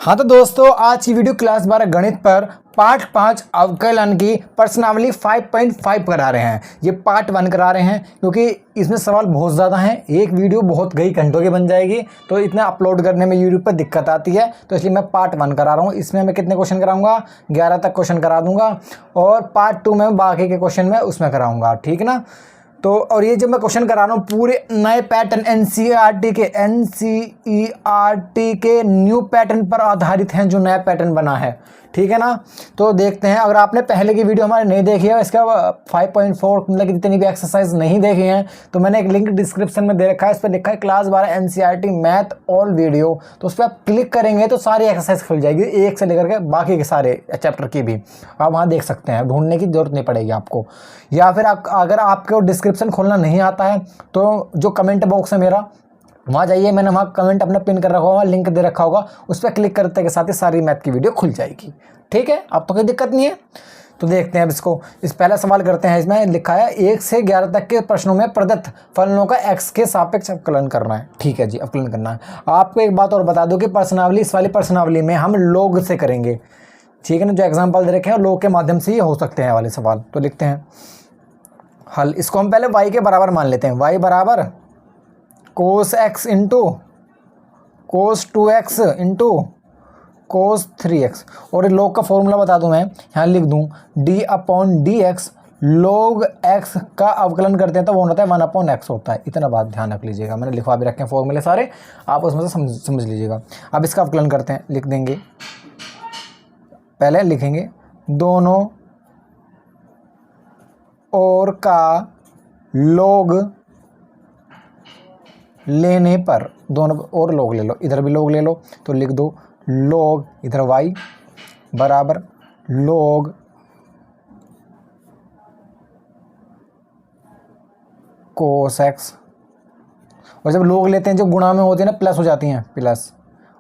हाँ तो दोस्तों, आज की वीडियो क्लास 12 गणित पर पार्ट 5 अवकलन की प्रश्नावली 5.5 करा रहे हैं। ये पार्ट 1 करा रहे हैं क्योंकि इसमें सवाल बहुत ज़्यादा हैं। एक वीडियो बहुत कई घंटों की बन जाएगी तो इतना अपलोड करने में यूट्यूब पर दिक्कत आती है, तो इसलिए मैं पार्ट 1 करा रहा हूँ। इसमें मैं कितने क्वेश्चन कराऊंगा? 11 तक क्वेश्चन करा दूंगा और पार्ट 2 में बाकी के क्वेश्चन में उसमें कराऊंगा, ठीक है ना। तो और ये जो मैं क्वेश्चन करा रहा हूँ पूरे नए पैटर्न एनसीईआरटी के न्यू पैटर्न पर आधारित हैं, जो नया पैटर्न बना है, ठीक है ना। तो देखते हैं, अगर आपने पहले की वीडियो हमारे नहीं देखी है, इसका 5.4 मतलब जितनी भी एक्सरसाइज नहीं देखी हैं, तो मैंने एक लिंक डिस्क्रिप्शन में दे रखा है। इस पर लिखा है class 12 NCERT math all video. तो उस पर आप क्लिक करेंगे तो सारी एक्सरसाइज खुल जाएगी, एक से लेकर के बाकी के सारे चैप्टर की भी आप वहाँ देख सकते हैं। ढूंढने की जरूरत नहीं पड़ेगी आपको। या फिर अगर आपको डिस्क्रिप्शन खोलना नहीं आता है तो जो कमेंट बॉक्स है मेरा, वहाँ जाइए, मैंने वहाँ कमेंट अपना पिन कर रखा होगा, लिंक दे रखा होगा, उस पर क्लिक करते के साथ ही सारी मैथ की वीडियो खुल जाएगी, ठीक है। अब तो कोई दिक्कत नहीं है। तो देखते हैं अब इसको। इस पहला सवाल करते हैं। इसमें लिखा है 1 से 11 तक के प्रश्नों में प्रदत्त फलनों का x के सापेक्ष अवकलन करना है, ठीक है जी, अवकलन करना है। आपको एक बात और बता दूं कि प्रश्नावली, इस वाली प्रश्नावली में हम लोग से करेंगे, ठीक है ना। जो एग्जाम्पल दे रखे हैं लोग के माध्यम से ही हो सकते हैं वाले सवाल। तो लिखते हैं हल। इसको हम पहले y के बराबर मान लेते हैं। y बराबर cos x into cos 2x into cos 3x। और log का फॉर्मूला बता दूं, मैं यहाँ लिख दूं d/dx। log x का अवकलन करते हैं तो वो होता है 1/x होता है। इतना बात ध्यान रख लीजिएगा, मैंने लिखवा भी रखे हैं फॉर्मूले सारे, आप उसमें से समझ लीजिएगा। अब इसका अवकलन करते हैं, लिख देंगे, पहले लिखेंगे दोनों और का log लेने पर, दोनों और log ले लो, इधर भी log ले लो, तो लिख दो log इधर y बराबर log cos x। और जब log लेते हैं, जो गुणा में होते हैं ना, प्लस हो जाती हैं, प्लस।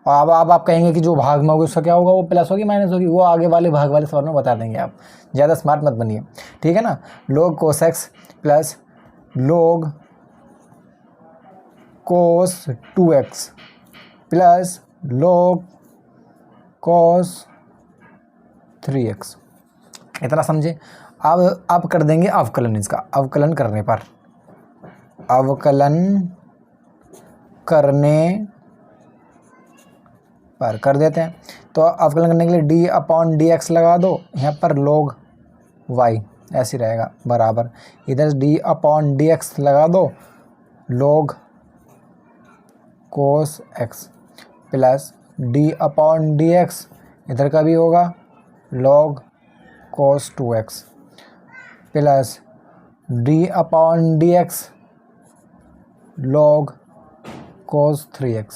और अब आप कहेंगे कि जो भाग में होगी उसका क्या होगा, वो प्लस होगी माइनस होगी, वो आगे वाले भाग वाले सवाल में बता देंगे। आप ज़्यादा स्मार्ट मत बनिए, ठीक है ना। log cos x plus log cos 2x plus log cos 3x। इतना समझे। अब कर देंगे अवकलन। इसका अवकलन करने पर, अवकलन करने पर कर देते हैं। तो अवकलन करने के लिए d/dx लगा दो, यहाँ पर log y ऐसे रहेगा बराबर, इधर d/dx लगा दो log cos x plus d/dx इधर का भी होगा log cos 2x plus d/dx log cos 3x।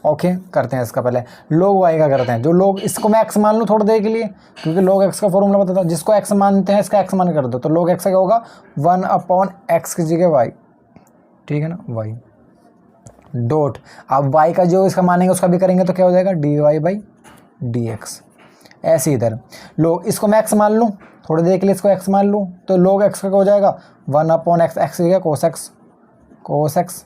Okay, करते हैं इसका पहले log y का करते हैं। जो log, इसको मैं x मान लूँ थोड़ी देर के लिए, क्योंकि log x का फॉर्मूला बताता है। जिसको x मानते हैं इसका x मान कर दो, तो log x का क्या होगा 1/x की जगह y, ठीक है ना, y डॉट। अब y का जो इसका मानेंगे उसका भी करेंगे तो क्या हो जाएगा dy/dx। ऐसे इधर log, इसको मैं x मान लूँ थोड़ी देर के लिए, इसको x मान लूँ, तो log x का क्या हो जाएगा 1/x, x की जगह cos x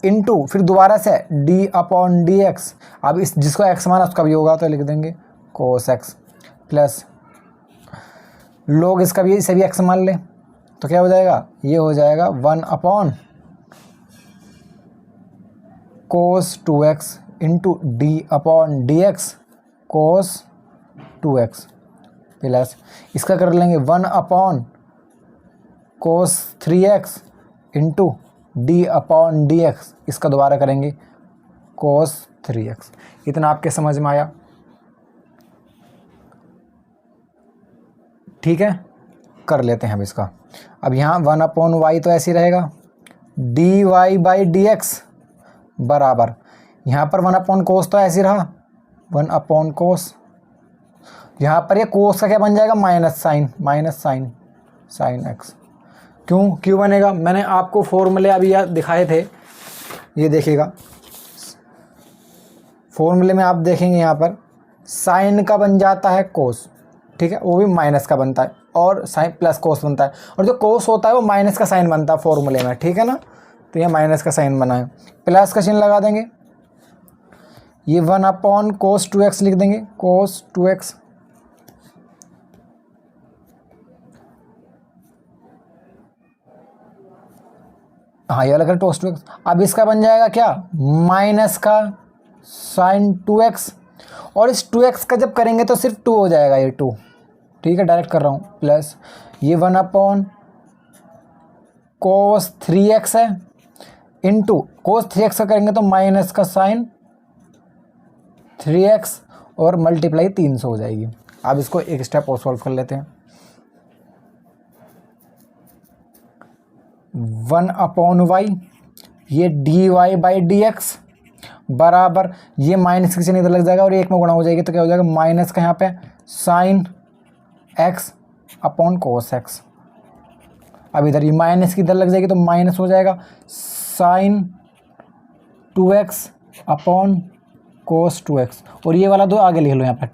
इंटू फिर दोबारा से d/dx। अब इस जिसको x माना उसका भी होगा तो लिख देंगे cos x प्लस log इसका भी, इसे भी x मान ले तो क्या हो जाएगा, ये हो जाएगा 1/cos 2x into d/dx cos 2x plus इसका कर लेंगे 1/cos 3x इंटू d/dx, इसका दोबारा करेंगे cos 3x। इतना आपके समझ में आया, ठीक है। कर लेते हैं अब इसका। अब यहाँ 1/y तो ऐसे ही रहेगा, dy/dx बराबर, यहाँ पर 1/cos तो ऐसे रहा 1/cos, यहाँ पर ये cos का क्या बन जाएगा माइनस साइन x। क्यों बनेगा, मैंने आपको फॉर्मूले अभी यार दिखाए थे, ये देखिएगा फॉर्मूले में आप देखेंगे यहाँ पर साइन का बन जाता है cos, ठीक है, वो भी माइनस का बनता है, और साइन प्लस cos बनता है, और जो cos होता है वो माइनस का साइन बनता है फॉर्मूले में, ठीक है ना। तो ये माइनस का साइन बना है, प्लस का चिन्ह लगा देंगे, ये 1 cos 2x लिख देंगे, cos 2x। हाँ ये वाला cos 2x। अब इसका बन जाएगा क्या, माइनस का sin 2x, और इस 2x का जब करेंगे तो सिर्फ 2 हो जाएगा, ये 2, ठीक है, डायरेक्ट कर रहा हूँ, प्लस ये 1 cos 3x है, इंटू cos 3x का करेंगे तो माइनस का sin 3x और मल्टीप्लाई 300 हो जाएगी। अब इसको एक स्टेप और सॉल्व कर लेते हैं। 1/y ये dy/dx बराबर, ये माइनस की चिन्ह इधर लग जाएगा और एक में गुणा हो जाएगी, तो क्या हो जाएगा, माइनस का यहाँ पे sin x upon cos x। अब इधर ये माइनस की इधर लग जाएगी तो माइनस हो जाएगा sin 2x upon cos 2x, और ये वाला 2 आगे लिख लो यहाँ पे,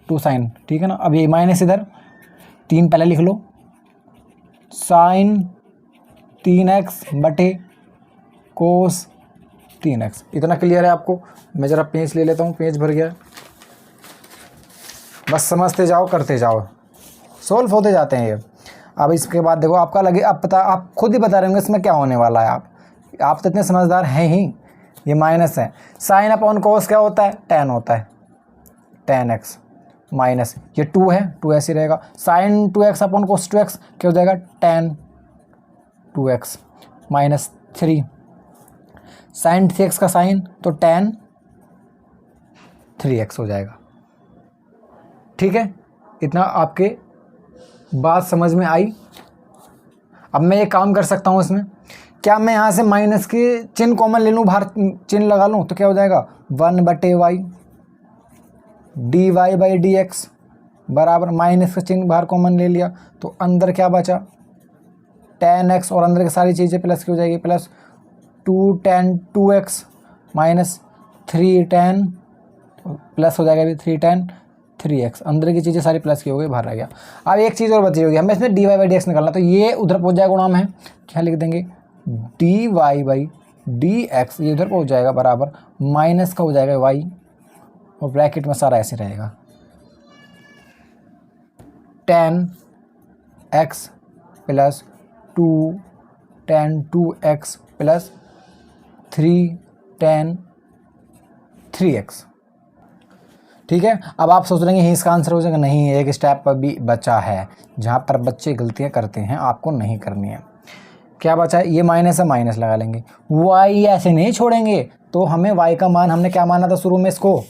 2 sin, ठीक है ना। अब ये माइनस इधर 3 पहले लिख लो, sin 3x बटे cos 3x। इतना क्लियर है आपको? मैं ज़रा पेज ले लेता हूँ, पेज भर गया, बस समझते जाओ करते जाओ, सोल्व होते जाते हैं ये। अब इसके बाद देखो आपका लगे, अब पता, आप खुद ही बता रहे होंगे इसमें क्या होने वाला है। आप तो इतने समझदार हैं ही। ये माइनस है, साइन अपॉन कोस क्या होता है, tan होता है, tan x माइनस ये 2 है, 2 ऐसे रहेगा, साइन 2x अपॉन कोस 2x क्या हो जाएगा, tan 2x minus 3, sign 3x का साइन तो tan 3x हो जाएगा। ठीक है, इतना आपके बात समझ में आई। अब मैं ये काम कर सकता हूँ इसमें, क्या मैं यहाँ से माइनस के चिन्ह कॉमन ले लूँ, बाहर चिन्ह लगा लूँ, तो क्या हो जाएगा 1/y dy/dx बराबर, माइनस का चिन्ह बाहर कॉमन ले लिया तो अंदर क्या बचा, tan x, और अंदर की सारी चीज़ें प्लस की हो जाएगी, plus 2 tan 2x minus 3 tan, plus हो जाएगा अभी 3 tan 3x, अंदर की चीज़ें सारी प्लस की हो गई, बाहर आ गया। अब एक चीज़ और बची होगी, हमें इसमें dy/dx निकालना, तो ये उधर पहुंच जाएगा गुणा में, क्या लिख देंगे dy/dx, ये उधर पहुंच जाएगा बराबर माइनस का हो जाएगा y, और ब्रैकेट में सारा ऐसे रहेगा tan x plus 2 tan 2x plus 3 tan 3x। ठीक है, अब आप सोच रहे हैं इसका आंसर हो जाएगा, नहीं, एक स्टेप पर भी बचा है जहाँ पर बच्चे गलतियाँ करते हैं, आपको नहीं करनी है। क्या बचा है, ये माइनस है, माइनस लगा लेंगे, y ऐसे नहीं छोड़ेंगे, तो हमें y का मान, हमने क्या माना था शुरू में, इसको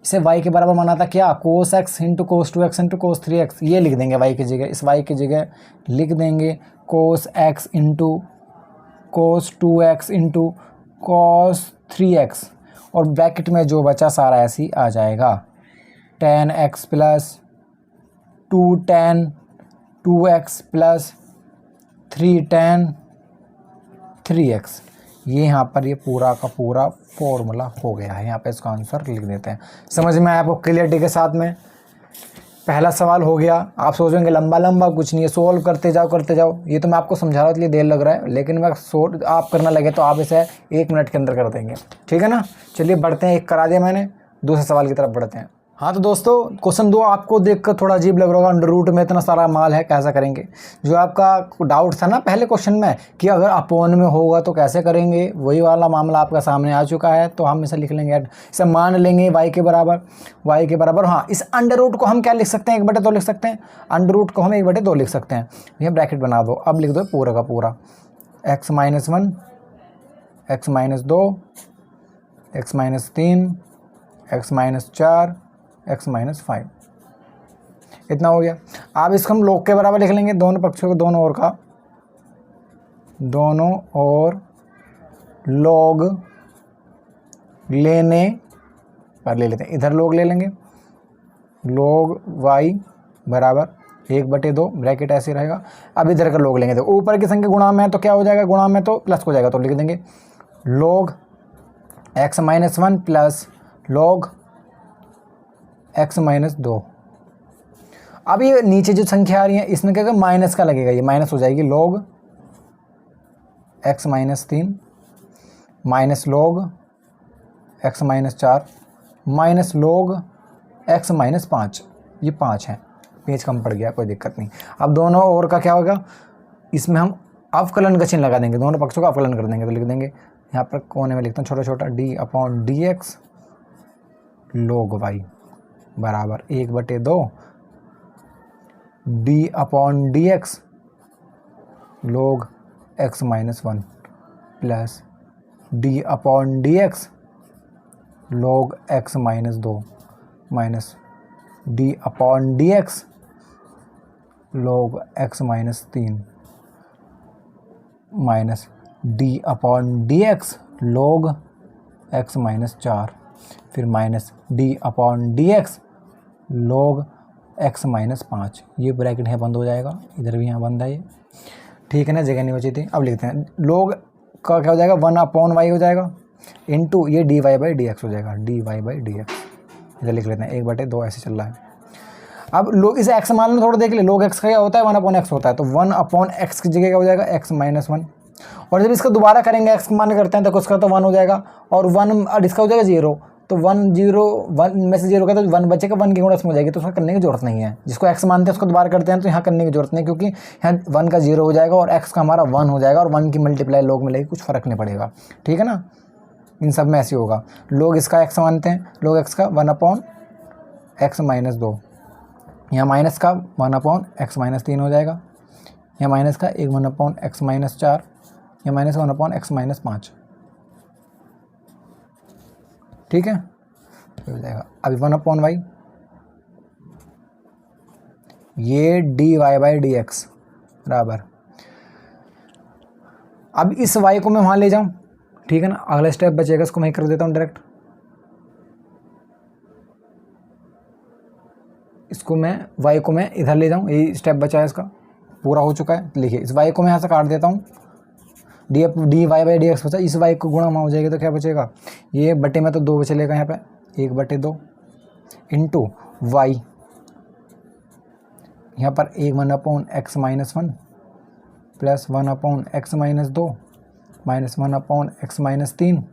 इसे y के बराबर माना था, क्या, cos x into cos 2x into cos 3x, ये लिख देंगे y की जगह, इस y की जगह लिख देंगे cos x into cos 2x into cos 3x, और ब्रैकेट में जो बचा सारा ऐसे ही आ जाएगा, tan x plus 2 tan 2x plus 3 tan 3x। ये यहाँ पर ये पूरा का पूरा फॉर्मूला हो गया है, यहाँ पे इसका आंसर लिख देते हैं। समझ में आया आपको क्लियरिटी के साथ में? पहला सवाल हो गया। आप सोचेंगे लंबा लंबा कुछ नहीं है, सोल्व करते जाओ, ये तो मैं आपको समझा रहा हूँ इसलिए देर लग रहा है, लेकिन मैं आप करना लगे तो आप इसे 1 मिनट के अंदर कर देंगे, ठीक है ना। चलिए बढ़ते हैं, एक करा दिया मैंने, दूसरे सवाल की तरफ बढ़ते हैं। हाँ तो दोस्तों, क्वेश्चन 2 आपको देखकर थोड़ा अजीब लग रहा होगा, अंडर रूट में इतना सारा माल है, कैसा करेंगे। जो आपका डाउट था ना पहले क्वेश्चन में कि अगर अपोन में होगा तो कैसे करेंगे, वही वाला मामला आपका सामने आ चुका है। तो हम इसे लिख लेंगे, इसे मान लेंगे y के बराबर। हाँ, इस अंडर रूट को हम क्या लिख सकते हैं, 1/2 लिख सकते हैं, अंडर रूट को हम 1/2 लिख सकते हैं। ये ब्रैकेट बना दो, अब लिख दो पूरा का पूरा, x - 1 x - 2 x - 3 x - 4 x - 5, इतना हो गया। अब इसको हम log के बराबर लिख लेंगे, दोनों पक्षों को, दोनों ओर log लेने पर ले लेते हैं, इधर log ले लेंगे, log y बराबर 1/2, ब्रैकेट ऐसे रहेगा। अब इधर का log लेंगे, तो ऊपर की संख्या गुणा में है तो क्या हो जाएगा, गुणा में तो प्लस हो जाएगा, तो लिख देंगे log x - 1 plus log x - 2। अब ये नीचे जो संख्या आ रही है इसमें क्या माइनस का लगेगा, ये माइनस हो जाएगी, log x - 3 minus log x - 4 minus log x minus 5, ये 5 है, पेज कम पड़ गया, कोई दिक्कत नहीं। अब दोनों ओर का क्या होगा, इसमें हम अवकलन का चिन्ह लगा देंगे, दोनों पक्षों का अवकलन कर देंगे। तो लिख देंगे यहाँ पर कोने में लिखता हूँ छोटा छोटा d/dx log y बराबर 1/2 d/dx log x minus 1 plus d/dx log x minus 2 minus d/dx log x minus 3 minus d/dx log x minus 4, फिर minus d/dx log x minus 5। ये ब्रैकेट है बंद हो जाएगा, इधर भी यहाँ बंद है ये, ठीक है ना, जगह नहीं बची थी। अब लिखते हैं log का क्या हो जाएगा 1/y हो जाएगा इंटू ये dy/dx हो जाएगा, dy/dx इधर लिख लेते हैं 1/2 ऐसे चल रहा है। अब लोग इसे x मान लो, थोड़ा देख ले, log x का क्या होता है 1/x होता है, तो 1/x की जगह क्या हो जाएगा x माइनस 1। और जब इसका दोबारा करेंगे x मान करते हैं तो उसका तो 1 हो जाएगा, और 1 और इसका हो जाएगा 0, तो 1 0 1 में से 0 का तो 1 बचेगा, 1 की गुणा इसमें हो जाएगी, तो उसका करने की जरूरत नहीं है। जिसको x मानते हैं उसको दोबारा करते हैं तो यहाँ करने की जरूरत नहीं, क्योंकि यहाँ 1 का 0 हो जाएगा और x का हमारा 1 हो जाएगा, और 1 की मल्टीप्लाई log मिलेगी, कुछ फ़र्क नहीं पड़ेगा, ठीक है ना। इन सब में ऐसे होगा, log इसका x मानते हैं, log x का 1/x माइनस 2, यहाँ माइनस का 1/x माइनस 3 हो जाएगा, यहाँ माइनस का 1/x माइनस 4, यहाँ माइनस 1/x माइनस 5, ठीक है, तो हो जाएगा। अभी 1/y ये dy/dx बराबर, अब इस y को मैं वहाँ ले जाऊँ, ठीक है ना, अगला स्टेप बचेगा, इसको मैं कर देता हूँ डायरेक्ट, इसको मैं y को मैं इधर ले जाऊँ, यही स्टेप बचा है, इसका पूरा हो चुका है। लिखिए इस y को मैं यहाँ से काट देता हूँ, dy/dx बचा, इस y को गुणा वहाँ हो जाएगी तो क्या बचेगा, ये बटे में तो 2 बचेगा यहाँ पे 1/2 इंटू y, यहाँ पर 1/x minus 1 plus 1/x minus 2 minus 1/x minus 3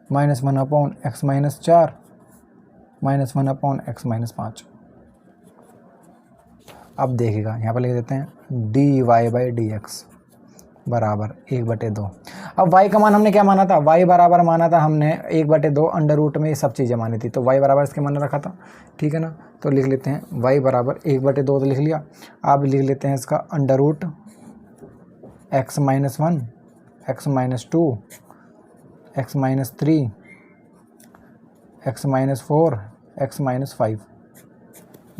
minus 1/x minus 4 minus 1/x minus 5। अब देखिएगा यहाँ पर लिख देते हैं dy/dx बराबर 1/2। अब y का मान हमने क्या माना था, y बराबर माना था हमने 1/2 अंडर रूट में ये सब चीज़ें मानी थी, तो y बराबर इसके मान रखा था, ठीक है ना। तो लिख लेते हैं y बराबर 1/2 तो लिख लिया। अब लिख लेते हैं इसका under root x minus 1, x minus 2, x minus 3, x minus 4, x minus 5,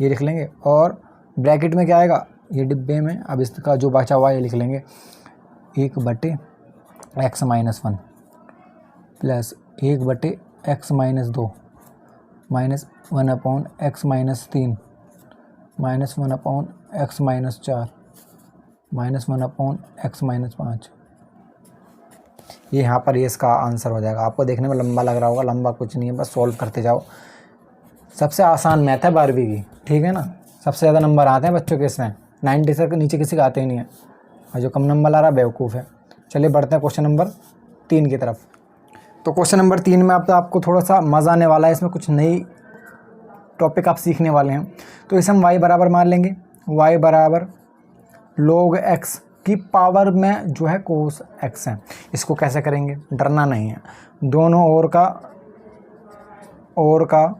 ये लिख लेंगे। और ब्रैकेट में क्या आएगा, ये डिब्बे में अब इसका जो बचा हुआ ये लिख लेंगे 1/x minus 1 plus 1/x minus 2 minus 1/x minus 3 minus 1/x minus 4 minus 1/x minus 5। ये यहाँ पर ये इसका आंसर हो जाएगा। आपको देखने में लंबा लग रहा होगा, लंबा कुछ नहीं है, बस सॉल्व करते जाओ। सबसे आसान मैथ है 12वीं की, ठीक है ना। सबसे ज़्यादा नंबर आते हैं बच्चों के इसमें, 90 से नीचे किसी का आते ही नहीं है, और जो कम नंबर ला रहा है बेवकूफ़ है। चलिए बढ़ते हैं क्वेश्चन नंबर 3 की तरफ। तो क्वेश्चन नंबर 3 में अब तो आपको थोड़ा सा मज़ा आने वाला है, इसमें कुछ नई टॉपिक आप सीखने वाले हैं। तो इसे हम y बराबर मान लेंगे, y बराबर log x की पावर में जो है कोस x है। इसको कैसे करेंगे, डरना नहीं है, दोनों ओर का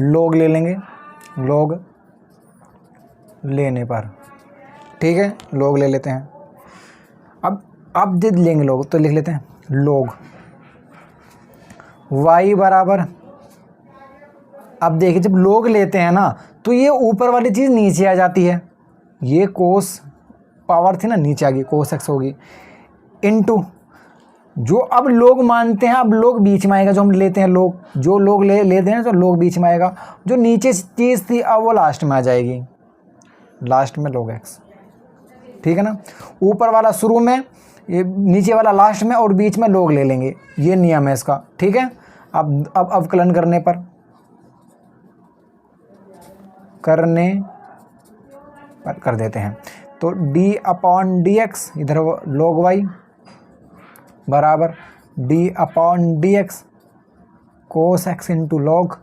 log ले लेंगे, log लेने पर, ठीक है, log ले लेते हैं। अब जब लेंगे log तो लिख लेते हैं log y बराबर, अब देखिए जब log लेते हैं ना तो ये ऊपर वाली चीज़ नीचे आ जाती है, ये कोस पावर थी ना नीचे आ गई, कोस x होगी, इनटू जो अब log मानते हैं, अब log बीच में आएगा, जो हम लेते हैं log, जो log लेते हैं तो log बीच में आएगा, जो नीचे चीज़ थी अब वो लास्ट में आ जाएगी, लास्ट में log x, ठीक है ना। ऊपर वाला शुरू में, ये नीचे वाला लास्ट में, और बीच में log ले लेंगे, ये नियम है इसका, ठीक है। अब अवकलन करने पर कर देते हैं, तो d/dx इधर log y बराबर d/dx cos x into log,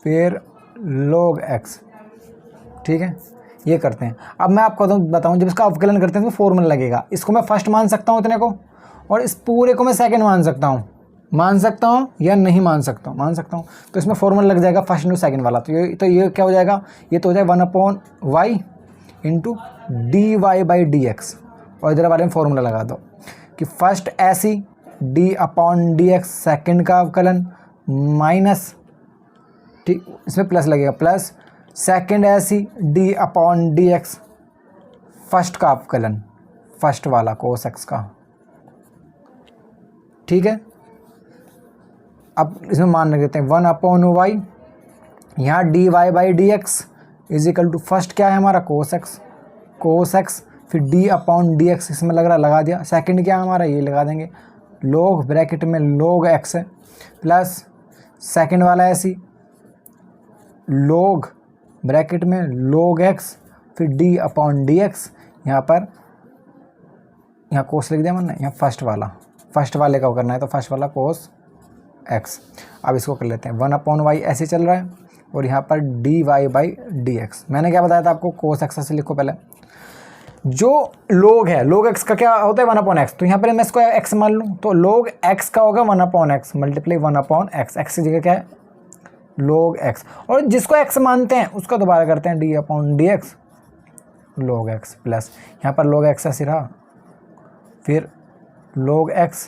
फिर log x। ठीक है, ये करते हैं। अब मैं आपको बताऊं, जब इसका अवकलन करते हैं तो फॉर्मूला लगेगा। इसको मैं फर्स्ट मान सकता हूं इतने को, और इस पूरे को मैं सेकंड मान सकता हूं या नहीं मान सकता हूं। तो इसमें फॉर्मूला लग जाएगा फर्स्ट इंटू सेकंड वाला। तो ये क्या हो जाएगा, ये तो हो जाएगा 1/y इंटू dy/dx, और इधर वाले में फॉर्मूला लगा दो कि फर्स्ट ऐसी d/dx सेकंड का अवकलन माइनस, ठीक, इसमें प्लस लगेगा, प्लस सेकंड ऐसी d/dx फर्स्ट का अवकलन, फर्स्ट वाला कोस एक्स का। ठीक है, अब इसमें मान रख देते हैं 1/y, यहाँ dy/dx is equal to first क्या है हमारा कोस एक्स, फिर d/dx इसमें लग रहा लगा दिया, सेकंड क्या है हमारा ये लगा देंगे log ब्रैकेट में log x है, प्लस सेकंड वाला ऐसी log ब्रैकेट में log x, फिर d/dx, यहाँ पर यहाँ कोस लिख दिया मैंने, यहाँ फर्स्ट वाले का करना है तो फर्स्ट वाला कोस x। अब इसको कर लेते हैं 1/y ऐसे चल रहा है, और यहाँ पर dy/dx। मैंने क्या बताया था आपको, कोस x ऐसे लिखो पहले। जो log है, log x का क्या होता है 1/x, तो यहाँ पर मैं इसको x मान लूँ तो log x का होगा 1/x मल्टीप्लाई 1/x, x की जगह क्या है log x, और जिसको x मानते हैं उसका दोबारा करते हैं d/dx log x, प्लस यहाँ पर log x ऐसे रहा, फिर log x,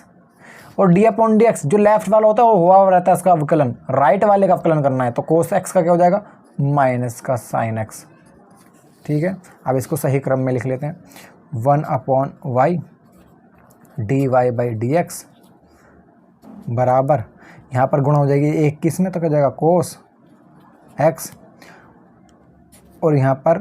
और d/dx जो लेफ्ट वाला होता है वो हुआ रहता है इसका अवकलन, राइट वाले का अवकलन करना है, तो cos x का क्या हो जाएगा माइनस का sin x। ठीक है, अब इसको सही क्रम में लिख लेते हैं 1/y dy/dx बराबर, यहाँ पर गुणा हो जाएगी एक किस में, तो क्या जाएगा cos x, और यहाँ पर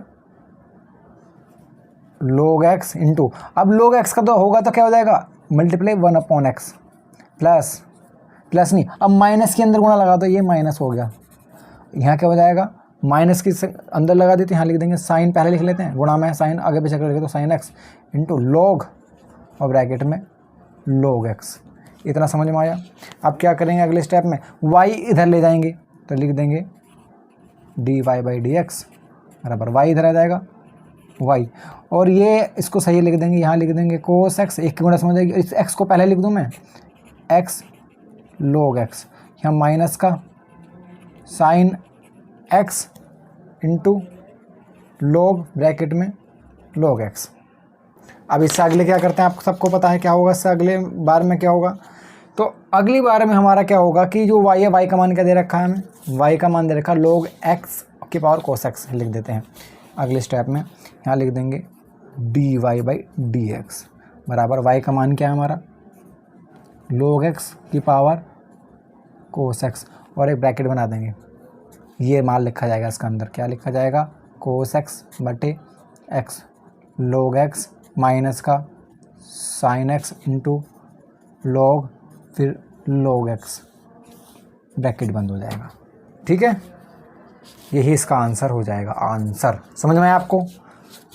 log x इंटू, अब log x का तो होगा तो क्या हो जाएगा मल्टीप्लाई 1/x, प्लस नहीं, अब माइनस के अंदर गुणा लगा दो, ये माइनस हो गया, यहाँ क्या हो जाएगा माइनस की अंदर लगा देते हैं, यहाँ लिख देंगे साइन, पहले लिख लेते हैं, गुणा में साइन आगे पीछे कर लेंगे तो sin x इंटू log और ब्रैकेट में log x। इतना समझ में आया। अब क्या करेंगे अगले स्टेप में, y इधर ले जाएंगे तो लिख देंगे dy/dx बराबर y इधर आ जाएगा y, और ये इसको सही लिख देंगे, यहाँ लिख देंगे cos x, एक की गुणा समझ जाएगी, इस x को पहले लिख दूँ मैं x log x, यहाँ माइनस का sin x into log bracket में log x। अब इससे अगले क्या करते हैं, आपको सबको पता है क्या होगा इससे अगले बार में क्या होगा। तो अगली बार में हमारा क्या होगा कि जो y है, y का मान क्या दे रखा है हमें, y का मान दे रखा है log x की पावर cos x लिख देते हैं। अगले स्टेप में यहाँ लिख देंगे dy/dx बराबर y का मान क्या है हमारा log x की पावर cos x, और एक ब्रैकेट बना देंगे, ये मान लिखा जाएगा इसका अंदर, क्या लिखा जाएगा cos x बटे x log x माइनस का sin x इंटू log फिर log x, ब्रैकेट बंद हो जाएगा। ठीक है, यही इसका आंसर हो जाएगा। आंसर समझ में आया आपको?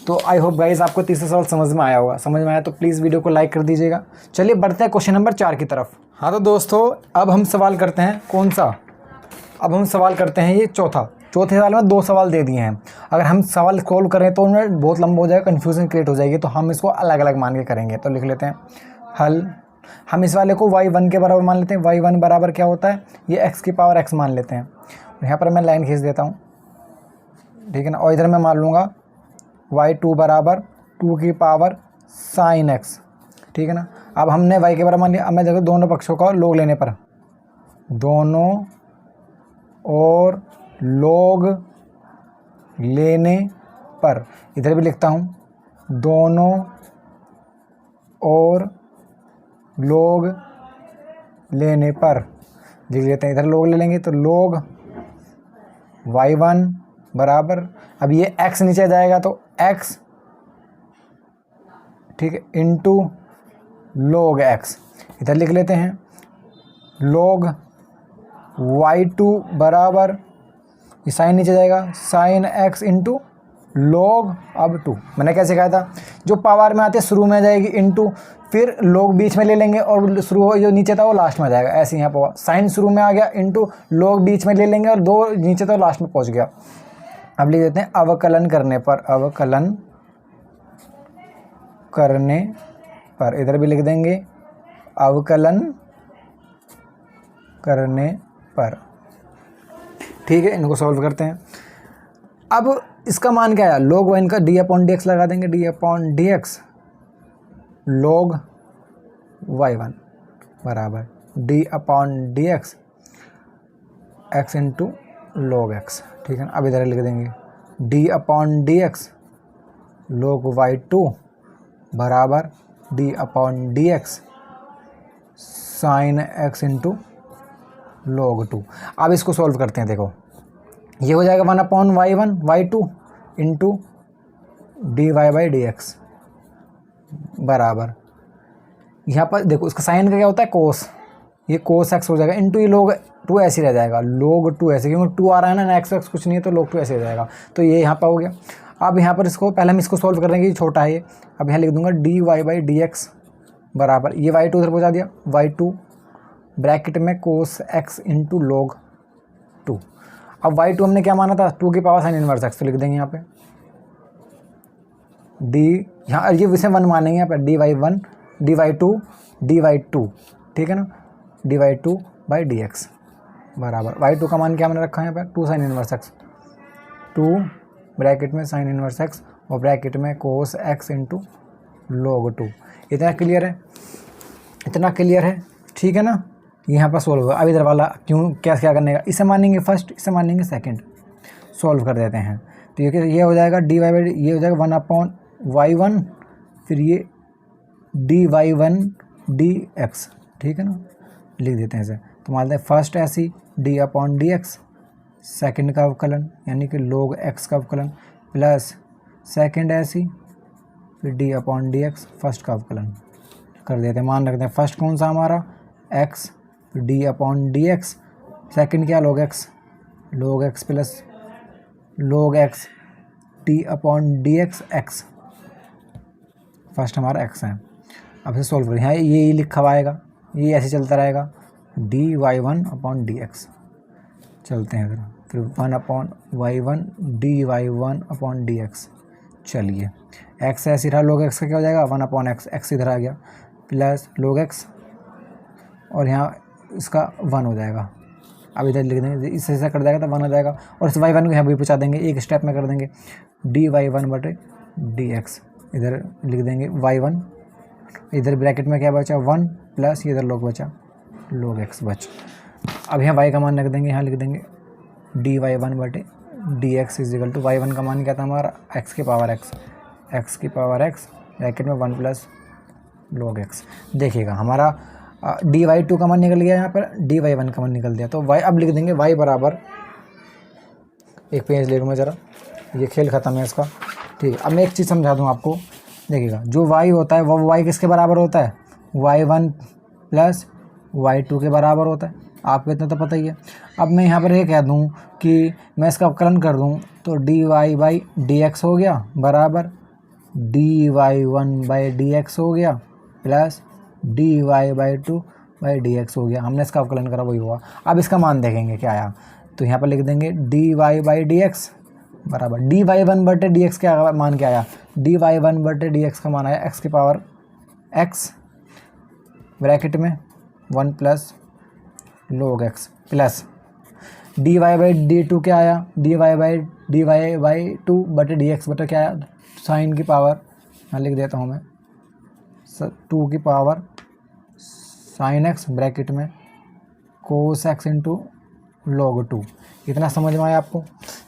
तो आई होप गाइस आपको तीसरा सवाल समझ में आया होगा। समझ में आया तो प्लीज़ वीडियो को लाइक कर दीजिएगा। चलिए बढ़ते हैं क्वेश्चन नंबर 4 की तरफ। हाँ तो दोस्तों अब हम सवाल करते हैं कौन सा, अब हम सवाल करते हैं ये चौथे सवाल में 2 सवाल दे दिए हैं। अगर हम सवाल सॉल्व करें तो उनमें बहुत लंबा हो जाएगा, कन्फ्यूजन क्रिएट हो जाएगी, तो हम इसको अलग अलग मान के करेंगे। तो लिख लेते हैं हल। हम इस वाले को y1 के बराबर मान लेते हैं। y1 बराबर क्या होता है, ये x की पावर x मान लेते हैं। यहाँ पर मैं लाइन खींच देता हूँ, ठीक है ना, और इधर मैं मान लूँगा y2 बराबर 2 की पावर sin x, ठीक है ना। अब हमने y के बराबर मान लिया। अब मैं देखो दोनों पक्षों का log लेने पर, दोनों और log लेने पर, इधर भी लिखता हूँ दोनों और log लेने पर, लिख लेते हैं। इधर log ले लेंगे तो log y1 बराबर, अब ये x नीचे जाएगा तो x, ठीक है, इंटू log x। इधर लिख लेते हैं log y2 बराबर, ये साइन नीचे जाएगा sin x इंटू log अब 2, मैंने कैसे कहा था, जो पावर में आते शुरू में आ जाएगी इनटू, फिर log बीच में ले लेंगे और शुरू जो नीचे था वो लास्ट में आ जाएगा। ऐसे यहाँ पर साइन शुरू में आ गया इनटू log बीच में ले लेंगे और 2 नीचे था लास्ट में पहुँच गया। अब लिख देते हैं अवकलन करने पर, अवकलन करने पर, इधर भी लिख देंगे अवकलन करने पर। ठीक है, इनको सॉल्व करते हैं। अब इसका मान क्या आया, log 1 का d/dx लगा देंगे, d/dx log y1 बराबर d/dx x into log x। ठीक है ना, अब इधर लिख देंगे d/dx log y2 बराबर d/dx sign x into log 2। अब इसको सॉल्व करते हैं। देखो ये हो जाएगा 1/y1 y2 इंटू dy/dx बराबर, यहाँ पर देखो इसका साइन का क्या होता है कोस, ये कोस x हो जाएगा इंटू ये log 2 ऐसे ही रह जाएगा, log 2 ऐसे, क्योंकि 2 आ रहा है ना, x कुछ नहीं है तो log 2 ऐसे रह जाएगा। तो ये यहाँ पर हो गया। अब यहाँ पर इसको पहले हम इसको सॉल्व कर लेंगे, ये छोटा है ये। अब यहाँ लिख दूंगा dy/dx बराबर, ये y2 उधर पहुँचा दिया, y2 ब्रैकेट में कोस x इंटू log 2। अब y2 हमने क्या माना था, 2 की पावर साइन इनवर्स x, तो लिख देंगे यहाँ पे d, यहाँ ये विषय 1 मानेंगे यहाँ पर dy1 dy2 ठीक है ना, dy2/dx बराबर y2 का मान क्या मैंने रखा है यहाँ पर 2 साइन इनवर्स x, 2 ब्रैकेट में साइन इनवर्स x और ब्रैकेट में कोस x इंटू log 2। इतना क्लियर है, इतना क्लियर है। ठीक है ना, यहाँ पर सोल्व होगा। अब इधर वाला क्यों क्या करने का, इसे मानेंगे फर्स्ट, इसे मानेंगे सेकंड, सॉल्व कर देते हैं। तो ये हो जाएगा ये हो जाएगा 1/y1, फिर ये dy1dx। ठीक है ना, लिख देते हैं इसे। तो मान लेते हैं फर्स्ट ऐसी d/dx, सेकंड का अवकलन यानी कि log x का अवकलन, प्लस सेकंड ऐसी फिर d/dx फर्स्ट का अवकलन कर देते हैं। मान रखते हैं फर्स्ट कौन सा हमारा x d/dx, सेकंड क्या log x plus log x d/dx x, first हमारा x है। अब इसे सॉल्व करें, यहाँ ये लिखा हुआ आएगा, ये ऐसे चलता रहेगा dy1/dx, चलते हैं इधर, फिर 1/y1 dy1/dx। चलिए x ऐसे रहा, log x का क्या हो जाएगा 1/x, x इधर आ गया, प्लस log x और यहाँ इसका 1 हो जाएगा। अब इधर लिख देंगे, इससे ऐसा कर जाएगा तो 1 हो जाएगा, और इस y1 को यहाँ भी पहुँचा देंगे, एक स्टेप में कर देंगे dy1/dx। इधर लिख देंगे y1, इधर ब्रैकेट में क्या बचा 1 प्लस ये इधर log बचा, log x बच। अब यहाँ y का मान रख देंगे, यहाँ लिख देंगे dy1/dx इजिकल टू y1 का मान क्या था हमारा x की पावर x ब्रैकेट में 1 प्लस log x। देखिएगा हमारा dy2 का मान निकल गया, यहाँ पर dy1 का मान निकल दिया। तो y अब लिख देंगे y बराबर, एक पेज ले लूँ मैं ज़रा, ये खेल ख़त्म है इसका। ठीक है, अब मैं एक चीज़ समझा दूँ आपको। देखिएगा जो y होता है वो y किसके बराबर होता है, y1 प्लस y2 के बराबर होता है, आपको इतना तो पता ही है। अब मैं यहाँ पर ये कह दूँ कि मैं इसका अवकलन कर दूँ तो dy/dx हो गया बराबर dy1/dx हो गया प्लस dy/2/dx हो गया। हमने इसका अवकलन करा वही हुआ। अब इसका मान देखेंगे क्या आया, तो यहाँ पर लिख देंगे dy/dx बराबर dy1/dx क्या मान क्या आया, dy1/dx का मान आया x की पावर x ब्रैकेट में 1 plus log x plus dy/d2 क्या आया, dy/2/dx बटा क्या आया साइन की पावर, मैं लिख देता हूँ मैं 2 की पावर साइन x ब्रैकेट में कोस x इंटू log 2। इतना समझ में आया आपको।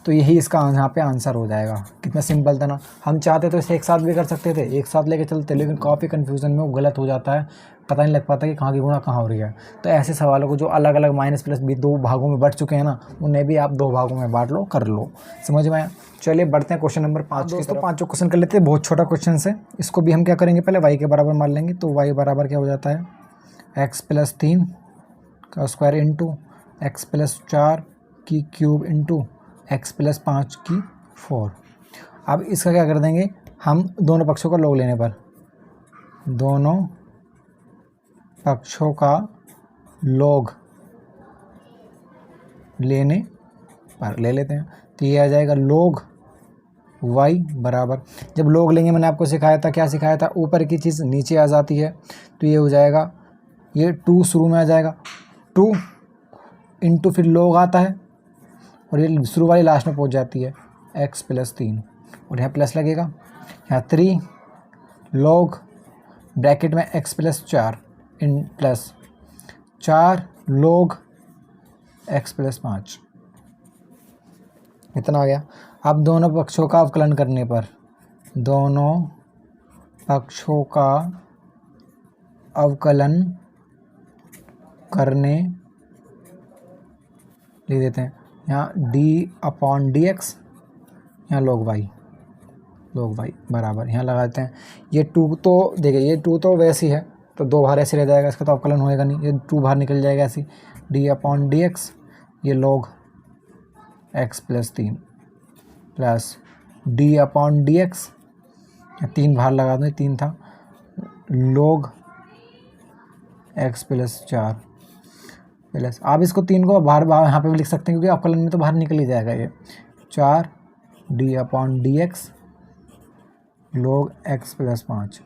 तो यही इसका यहाँ पे आंसर हो जाएगा। कितना सिंपल था ना। हम चाहते तो इसे एक साथ भी कर सकते थे, एक साथ लेके चलते, लेकिन काफ़ी कन्फ्यूज़न में वो गलत हो जाता है, पता नहीं लग पाता कि कहाँ की गुणा कहाँ हो रही है। तो ऐसे सवालों को जो अलग अलग माइनस प्लस भी 2 भागों में बढ़ चुके हैं ना, उन्हें भी आप 2 भागों में बांट लो, कर लो। समझ में आया। चलिए बढ़ते हैं क्वेश्चन नंबर 5 की तरफ। 5 क्वेश्चन कर लेते हैं, बहुत छोटा क्वेश्चन है। इसको भी हम क्या करेंगे, पहले y के बराबर मान लेंगे। तो y बराबर क्या हो जाता है, x प्लस 3 का स्क्वायर इंटू x प्लस 4 की क्यूब इंटू x प्लस 5 की 4। अब इसका क्या कर देंगे हम, दोनों पक्षों का log लेने पर, दोनों पक्षों का log लेने पर ले लेते हैं। तो ये आ जाएगा log y बराबर, जब log लेंगे मैंने आपको सिखाया था, क्या सिखाया था, ऊपर की चीज़ नीचे आ जाती है। तो ये हो जाएगा, ये 2 शुरू में आ जाएगा, 2 इंटू फिर log आता है और ये शुरू वाली लास्ट में पहुंच जाती है x प्लस 3, और यहाँ प्लस लगेगा, यहाँ 3 log ब्रैकेट में x plus 4 in plus 4 log x plus 5, इतना आ गया। अब दोनों पक्षों का अवकलन करने पर, दोनों पक्षों का अवकलन करने लिख देते हैं, यहाँ d/dx, यहाँ log y बराबर, यहाँ लगाते हैं। ये 2 तो देखिए, ये 2 तो वैसी है तो 2 बाहर ऐसे रह जाएगा, इसका तो अवकलन होएगा नहीं, ये 2 बाहर निकल जाएगा ऐसी, d/dx, ये log x plus 3 plus d/dx, 3 बाहर लगा दूँ, 3 था, log x प्लस 4 प्लस, आप इसको 3 को बाहर यहाँ पे भी लिख सकते हैं क्योंकि अवकलन में तो बाहर निकल ही जाएगा, ये 4 d/dx log x प्लस 5,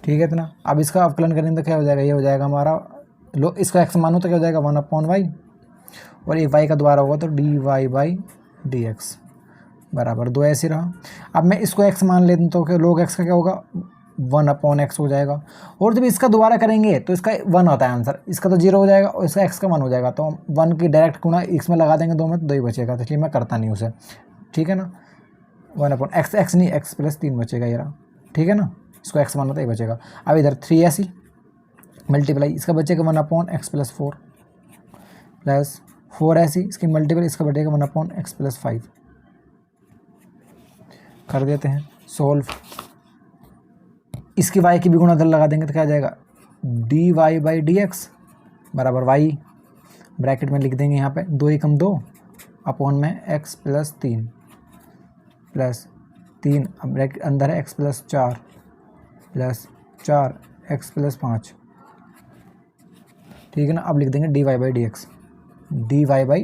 ठीक है इतना। अब इसका अवकलन करेंगे तो क्या हो जाएगा, ये हो जाएगा हमारा इसका x मानो तो क्या हो जाएगा 1/y, और एक y का दोबारा होगा तो dy/dx बराबर 2 ऐसे रहा। अब मैं इसको x मान लेता हूँ तो क्या log x का क्या होगा 1/x हो जाएगा, और जब इसका दोबारा करेंगे तो इसका 1 आता है आंसर, इसका तो 0 हो जाएगा और इसका x का 1 हो जाएगा, तो 1 की डायरेक्ट गुणा x में लगा देंगे 2 में तो 2 ही बचेगा, तो इसलिए मैं करता नहीं उसे, ठीक है ना। 1/x नहीं, x प्लस 3 बचेगा ये रहा, ठीक है ना, इसको x मानो तो ये बचेगा। अब इधर 3 ऐसी मल्टीप्लाई, इसका बचेगा 1/x प्लस 4 प्लस 4 ऐसी, इसकी मल्टीप्लाई, इसका बचेगा 1/x प्लस 5, कर देते हैं सोल्व। इसकी y की भी गुणा इधर लगा देंगे तो क्या आ जाएगा dy/dx बराबर y, ब्रैकेट में लिख देंगे यहाँ पे 2 एकम 2 अपॉन में x प्लस 3 प्लस 3, अब ब्रैकेट अंदर है x plus 4 plus 4 x plus 5, ठीक है ना। अब लिख देंगे dy/dx, dy/dx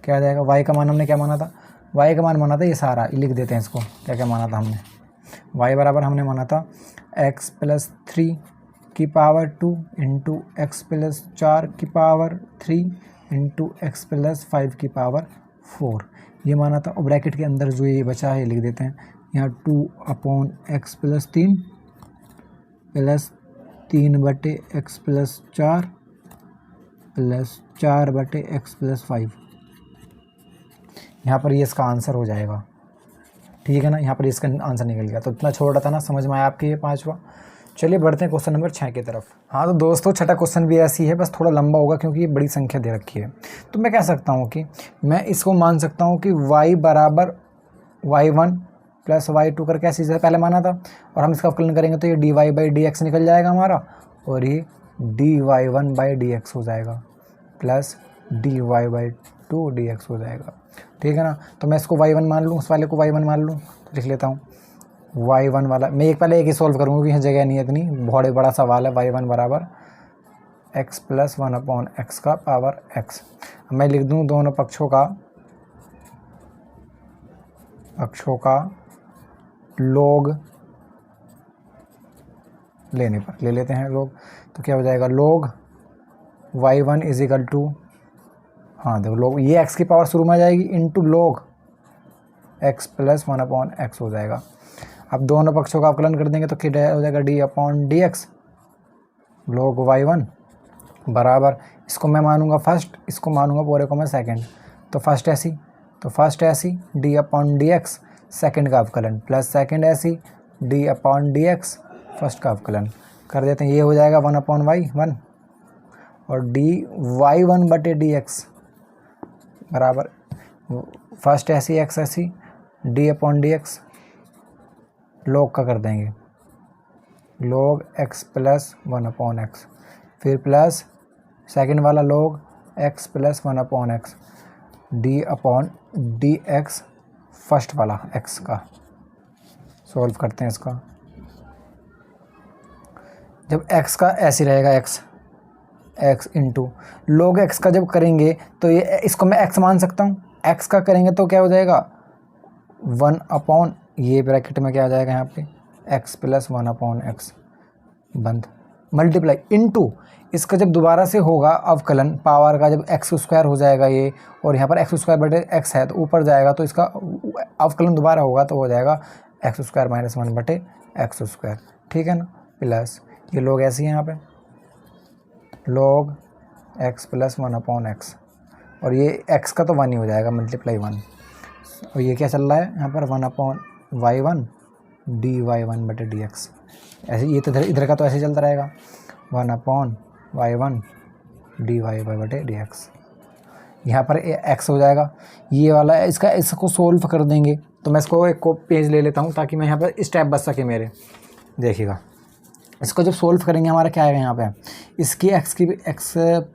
क्या आ जाएगा, y का मान हमने क्या माना था, y का मान माना था ये सारा, लिख देते हैं इसको, क्या क्या माना था हमने, y बराबर हमने माना था x प्लस 3 की पावर 2 इंटू एक्स प्लस 4 की पावर 3 इंटू एक्स प्लस 5 की पावर 4, ये माना था। और ब्रैकेट के अंदर जो ये बचा है लिख देते हैं, यहाँ 2/x plus 3 plus 3/x plus 4 plus 4/x plus 5, यहाँ पर ये इसका आंसर हो जाएगा, ठीक है ना। यहाँ पर इसका आंसर निकल गया, तो इतना छोटा था ना, समझ में आया आपके ये 5वां। चलिए बढ़ते हैं क्वेश्चन नंबर 6 की तरफ। हाँ तो दोस्तों छठा क्वेश्चन भी ऐसी है, बस थोड़ा लंबा होगा क्योंकि ये बड़ी संख्या दे रखी है। तो मैं कह सकता हूँ कि मैं इसको मान सकता हूँ कि y बराबर y1 प्लस y2 करके ऐसी जैसे पहले माना था, और हम इसका अवकलन करेंगे तो ये dy/dx निकल जाएगा हमारा, और ये dy1/dx हो जाएगा प्लस dy/2dx हो जाएगा, ठीक है ना। तो मैं इसको y1 मान लूँ, उस वाले को y1 मान लूँ, तो लिख लेता हूँ y1 वाला, मैं पहले एक ही सॉल्व करूँगा क्योंकि यहाँ जगह नहीं है इतनी, बहुत बड़ा सवाल है। y1 बराबर x प्लस 1/x का पावर x। मैं लिख दूँ दोनों पक्षों का log लेने पर, ले लेते हैं log, तो क्या हो जाएगा log y1 is equal to, हाँ देखो log, ये x की पावर शुरू में आ जाएगी into log x plus 1/x हो जाएगा। अब दोनों पक्षों का अवकलन कर देंगे तो क्या हो जाएगा d/dx log y1 बराबर, इसको मैं मानूंगा फर्स्ट, इसको मानूंगा पूरे को मैं सेकंड, तो फर्स्ट ऐसी d/dx सेकंड का अवकलन प्लस सेकंड ऐसी d/dx फर्स्ट का अवकलन कर देते हैं, ये हो जाएगा 1/y1 और dy1/dx बराबर फर्स्ट ऐसी x ऐसी d/dx log का कर देंगे log x प्लस 1/x, फिर प्लस सेकंड वाला log x plus 1/x D upon d x first वाला एक्स का। सॉल्व करते हैं इसका। जब एक्स का ऐसे रहेगा एक्स इंटू log एक्स का जब करेंगे तो ये इसको मैं एक्स मान सकता हूँ। एक्स का करेंगे तो क्या हो जाएगा 1 अपॉन ये ब्रैकेट में क्या आ जाएगा यहाँ पे एक्स प्लस 1 अपॉन एक्स बंद मल्टीप्लाई इनटू इसका जब दोबारा से होगा अवकलन पावर का जब एक्स स्क्वायर हो जाएगा ये और यहाँ पर एक्स स्क्वायर बटे एक्स है तो ऊपर जाएगा तो इसका अवकलन दोबारा होगा तो हो जाएगा एक्स स्क्वायर माइनस 1 बटे एक्स स्क्वायर। ठीक है ना। प्लस ये लोग ऐसे ही यहाँ पे log x plus 1 upon x और ये एक्स का तो 1 ही हो जाएगा मल्टीप्लाई 1 और ये क्या चल रहा है यहाँ पर 1 अपॉन y1 dy 1 बटे डी एक्स। ऐसे ये तो इधर का तो ऐसे चलता रहेगा 1 अपॉन y1 dy बटे डी एक्स। यहाँ पर x हो जाएगा ये वाला इसको सोल्व कर देंगे तो मैं इसको एक पेज ले लेता हूँ ताकि मैं यहाँ पर स्टेप बच सके मेरे। देखिएगा इसको जब सोल्व करेंगे हमारा क्या आएगा यहाँ पे इसकी x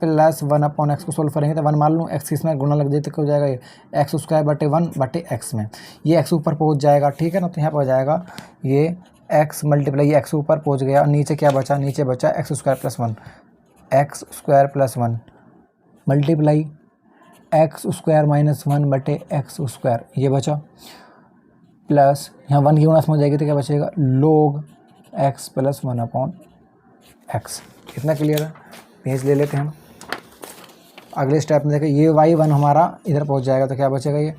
प्लस 1 अपॉन एक्स को सोल्व करेंगे तो 1 मान लूँ एक्स इसमें गुणा लग जाए तो क्या हो जाएगा ये एक्स स्क्वायर बटे 1 बटे एक्स में ये एक्स ऊपर पहुँच जाएगा। ठीक है ना। तो यहाँ पर हो जाएगा ये एक्स मल्टीप्लाई ये एक्स ऊपर पहुँच गया और नीचे क्या बचा नीचे बचा x square plus 1 multiply x square minus 1 बटे एक्स स्क्वायर ये बचा प्लस यहाँ 1 की गुणा हो जाएगी तो क्या बचेगा log x plus 1 upon x. कितना क्लियर है। पेज ले लेते हैं हम। अगले स्टेप में देखें ये y1 हमारा इधर पहुंच जाएगा तो क्या बचेगा ये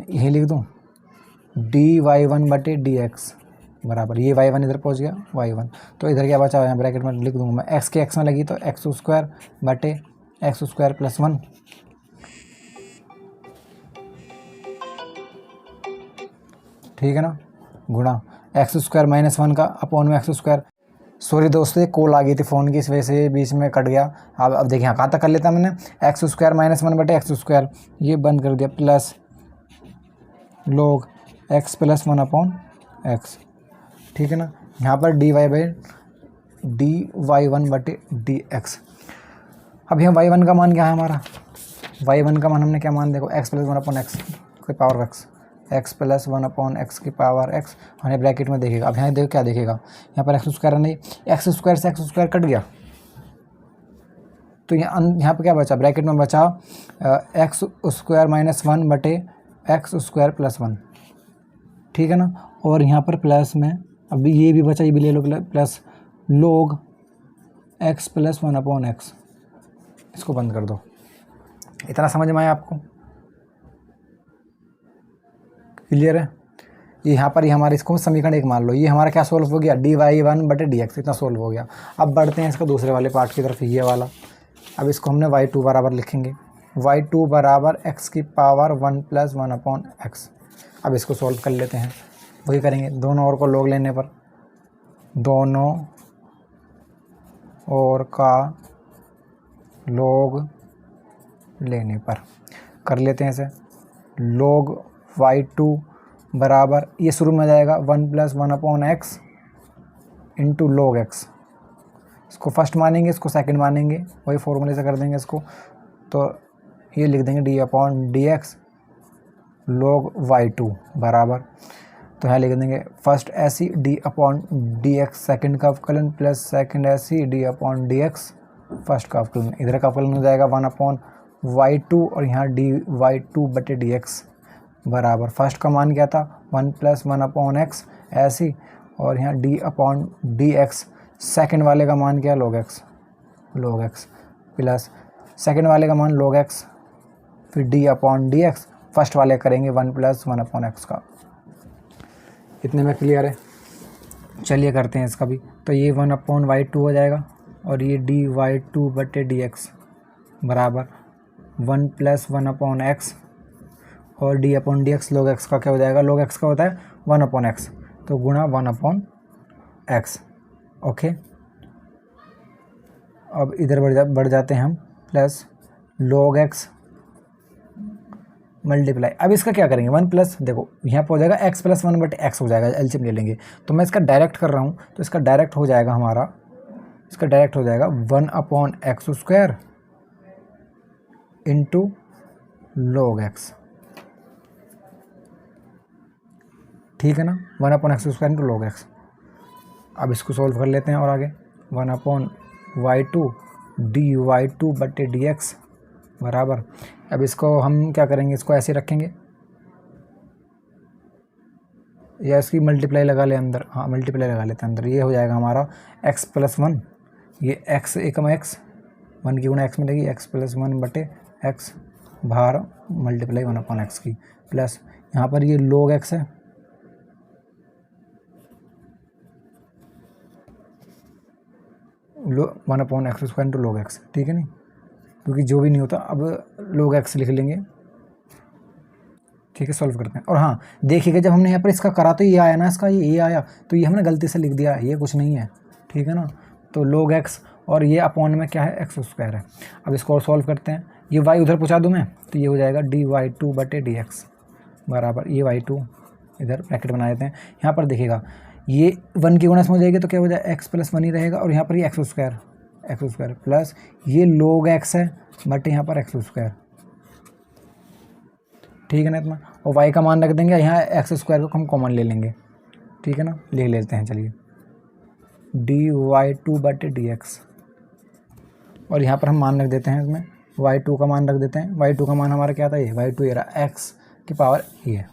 यही लिख दूं dy1 बटे डी एक्स बराबर ये y1 इधर पहुंच गया y1 तो इधर क्या बचा हुआ है ब्रैकेट में लिख दूंगा मैं x के x में लगी तो एक्स स्क्वायर बटे एक्स स्क्वायर प्लस 1 ठीक है ना गुणा एक्स स्क्वायर माइनस 1 का अपॉन में एक्स स्क्वायर। सॉरी दोस्तों कॉल आ गई थी फ़ोन की इस वजह से बीच में कट गया। अब देखिए यहाँ कहाँ तक कर लेता मैंने एक्स स्क्वायर माइनस 1 बटे एक्स स्क्वायर ये बंद कर दिया plus log x plus 1 upon x. ठीक है ना। यहाँ पर dy y1 बटे डी एक्स। अब यहाँ y1 का मान क्या है हमारा y1 का मान हमने क्या मान देखो एक्स प्लस 1 अपॉन एक्स की power x plus 1 upon x की पावर एक्स हमें ब्रैकेट में देखेगा। अब यहाँ देखो क्या देखेगा यहाँ पर एक्स स्क्वायर नहीं एक्स स्क्वायर से एक्स स्क्वायर कट गया तो यहाँ पर क्या बचा ब्रैकेट में बचा एक्स स्क्वायर माइनस 1 बटे एक्स स्क्वायर प्लस 1। ठीक है ना। और यहाँ पर प्लस में अभी ये भी बचा ये भी ले लो plus log x plus 1 upon x इसको बंद कर दो। इतना समझ में आया आपको क्लियर है। ये यहाँ पर ही हमारे इसको समीकरण एक मान लो ये हमारा क्या सोल्व हो गया dy1 बटे डी एक्स इतना सोल्व हो गया। अब बढ़ते हैं इसका दूसरे वाले पार्ट की तरफ ये वाला। अब इसको हमने y2 बराबर लिखेंगे y2 बराबर x की पावर 1 प्लस 1 अपॉन एक्स। अब इसको सोल्व कर लेते हैं वही करेंगे दोनों और को log लेने पर दोनों और का log लेने पर कर लेते हैं इसे log y2 बराबर ये शुरू में जाएगा 1 plus 1 upon x into log x. इसको फर्स्ट मानेंगे इसको सेकंड मानेंगे वही फॉर्मूले से कर देंगे इसको तो ये लिख देंगे D upon d x log y2 बराबर तो यहाँ लिख देंगे फर्स्ट ऐसी d upon d x second का अवकलन प्लस सेकेंड ऐसी d upon d x first का अवकलन। इधर का अवकलन हो जाएगा 1 अपॉन y2 और यहाँ डी y2 बटे डी एक्स बराबर फर्स्ट का मान क्या था 1 प्लस 1 अपॉन एक्स ऐसी और यहाँ D upon d x second वाले का मान क्या log एक्स प्लस सेकेंड वाले का मान log एक्स फिर d upon d x first वाले करेंगे 1 प्लस 1 अपॉन एक्स का। इतने में क्लियर है। चलिए करते हैं इसका भी तो ये 1 अपॉन y2 हो जाएगा और ये डी y2 बटे डी एक्स बराबर 1 प्लस 1 अपॉन एक्स और D upon d x log x का क्या हो जाएगा log एक्स का होता है 1 अपॉन एक्स तो गुणा 1 अपॉन एक्स। ओके अब इधर बढ़ जाते हैं हम प्लस log एक्स मल्टीप्लाई। अब इसका क्या करेंगे 1 प्लस देखो यहाँ पर हो जाएगा x प्लस 1 बटे एक्स हो जाएगा एलसीएम ले लेंगे तो मैं इसका डायरेक्ट कर रहा हूँ तो इसका डायरेक्ट हो जाएगा हमारा 1 upon x square into log x, ठीक है ना, 1 upon x square into log x। अब इसको सॉल्व कर लेते हैं और आगे 1 अपॉन y2 dy2 बटे dx बराबर, अब इसको हम क्या करेंगे, इसको ऐसे रखेंगे या इसकी मल्टीप्लाई लगा ले अंदर, हाँ मल्टीप्लाई लगा लेते हैं अंदर, ये हो जाएगा हमारा x प्लस 1, ये x एकम x 1 की गुणा x मिलेगी, x प्लस 1 बटे x बाहर मल्टीप्लाई 1 अपॉन एक्स की, प्लस यहाँ पर ये log x है, लो 1 upon x square into log x, ठीक है नहीं, क्योंकि जो भी नहीं होता अब log x लिख लेंगे, ठीक है। सॉल्व करते हैं और हाँ देखिएगा जब हमने यहाँ पर इसका करा तो ये आया ना, इसका ये आया, तो ये हमने गलती से लिख दिया, ये कुछ नहीं है, ठीक है ना। तो log x और ये अपॉन में क्या है, एक्स स्क्वायर है। अब इसको और सॉल्व करते हैं, ये y उधर पहुँचा दूँ मैं, तो ये हो जाएगा dy2 बटे dx बराबर, ये y2 इधर ब्रैकेट बना देते हैं। यहाँ पर देखिएगा ये 1 की गुणा में हो जाएगी तो क्या हो जाएगा, x प्लस 1 ही रहेगा, और यहाँ पर ये एक्स स्क्वायर प्लस ये log x है बटे यहाँ पर एक्स स्क्वायर, ठीक है ना इतना, और y का मान रख देंगे, यहाँ एक्स स्क्वायर को हम कॉमन ले लेंगे, ठीक है ना, ले लेते हैं चलिए, dy2 बटे dx, और यहाँ पर हम मान रख देते हैं इसमें y2 का मान रख देते हैं, y2 का मान हमारा क्या था, ये y2 ये रहा x की पावर, ये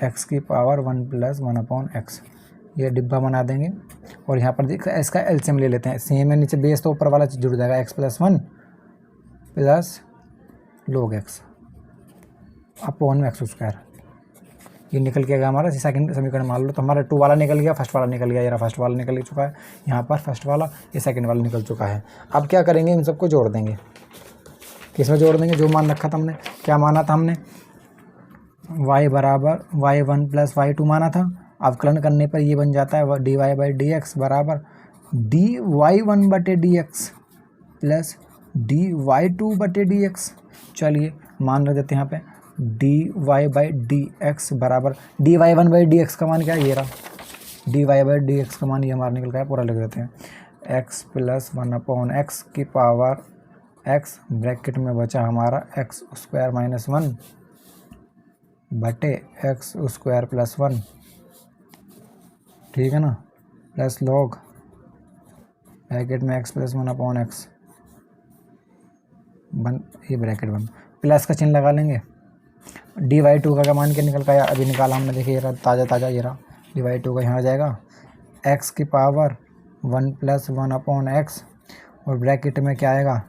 x की पावर 1 प्लस 1 अपॉन x, ये डिब्बा बना देंगे, और यहाँ पर देख इसका एलसीएम ले लेते हैं, सेम है नीचे बेस तो ऊपर वाला चीज़ जुड़ जाएगा, x plus 1 plus log x upon में एक्स स्क्वायर, ये निकल के गया हमारा सेकंड समीकरण मान लो, तो हमारा 2 वाला निकल गया, फर्स्ट वाला निकल गया, ये रहा फर्स्ट वाला निकल चुका है, यहाँ पर फर्स्ट वाला, ये सेकंड वाला निकल चुका है। अब क्या करेंगे, इन सबको जोड़ देंगे, किस में जोड़ देंगे, जो मान रखा था हमने, क्या माना था हमने, y बराबर y1 प्लस y2 माना था, अवकलन करने पर ये बन जाता है dy बाई डी एक्स बराबर dy1 बटे dx प्लस dy2 बटे dx। चलिए मान रख देते हैं यहाँ पे dy बाई डी एक्स बराबर dy1 बाई डी एक्स का मान क्या है, ये रहा dy बाई डी एक्स का मान ये हमारा निकल गया, पूरा लिख देते हैं, x प्लस 1 अपॉन एक्स की पावर x ब्रैकेट में बचा हमारा एक्स स्क्वायर माइनस 1 बटे एक्स स्क्वायर प्लस 1, ठीक है ना, प्लस log ब्रैकेट में x प्लस 1 अपॉन एक्स बन, ये ब्रैकेट बंद, प्लस का चिन्ह लगा लेंगे, dy2 का मान क्या निकल पाया, अभी निकाला हमने, देखिए ये रहा ताज़ा ये रहा, dy2 का यहाँ आ जाएगा x की पावर 1 प्लस 1 अपॉन एक्स, और ब्रैकेट में क्या आएगा,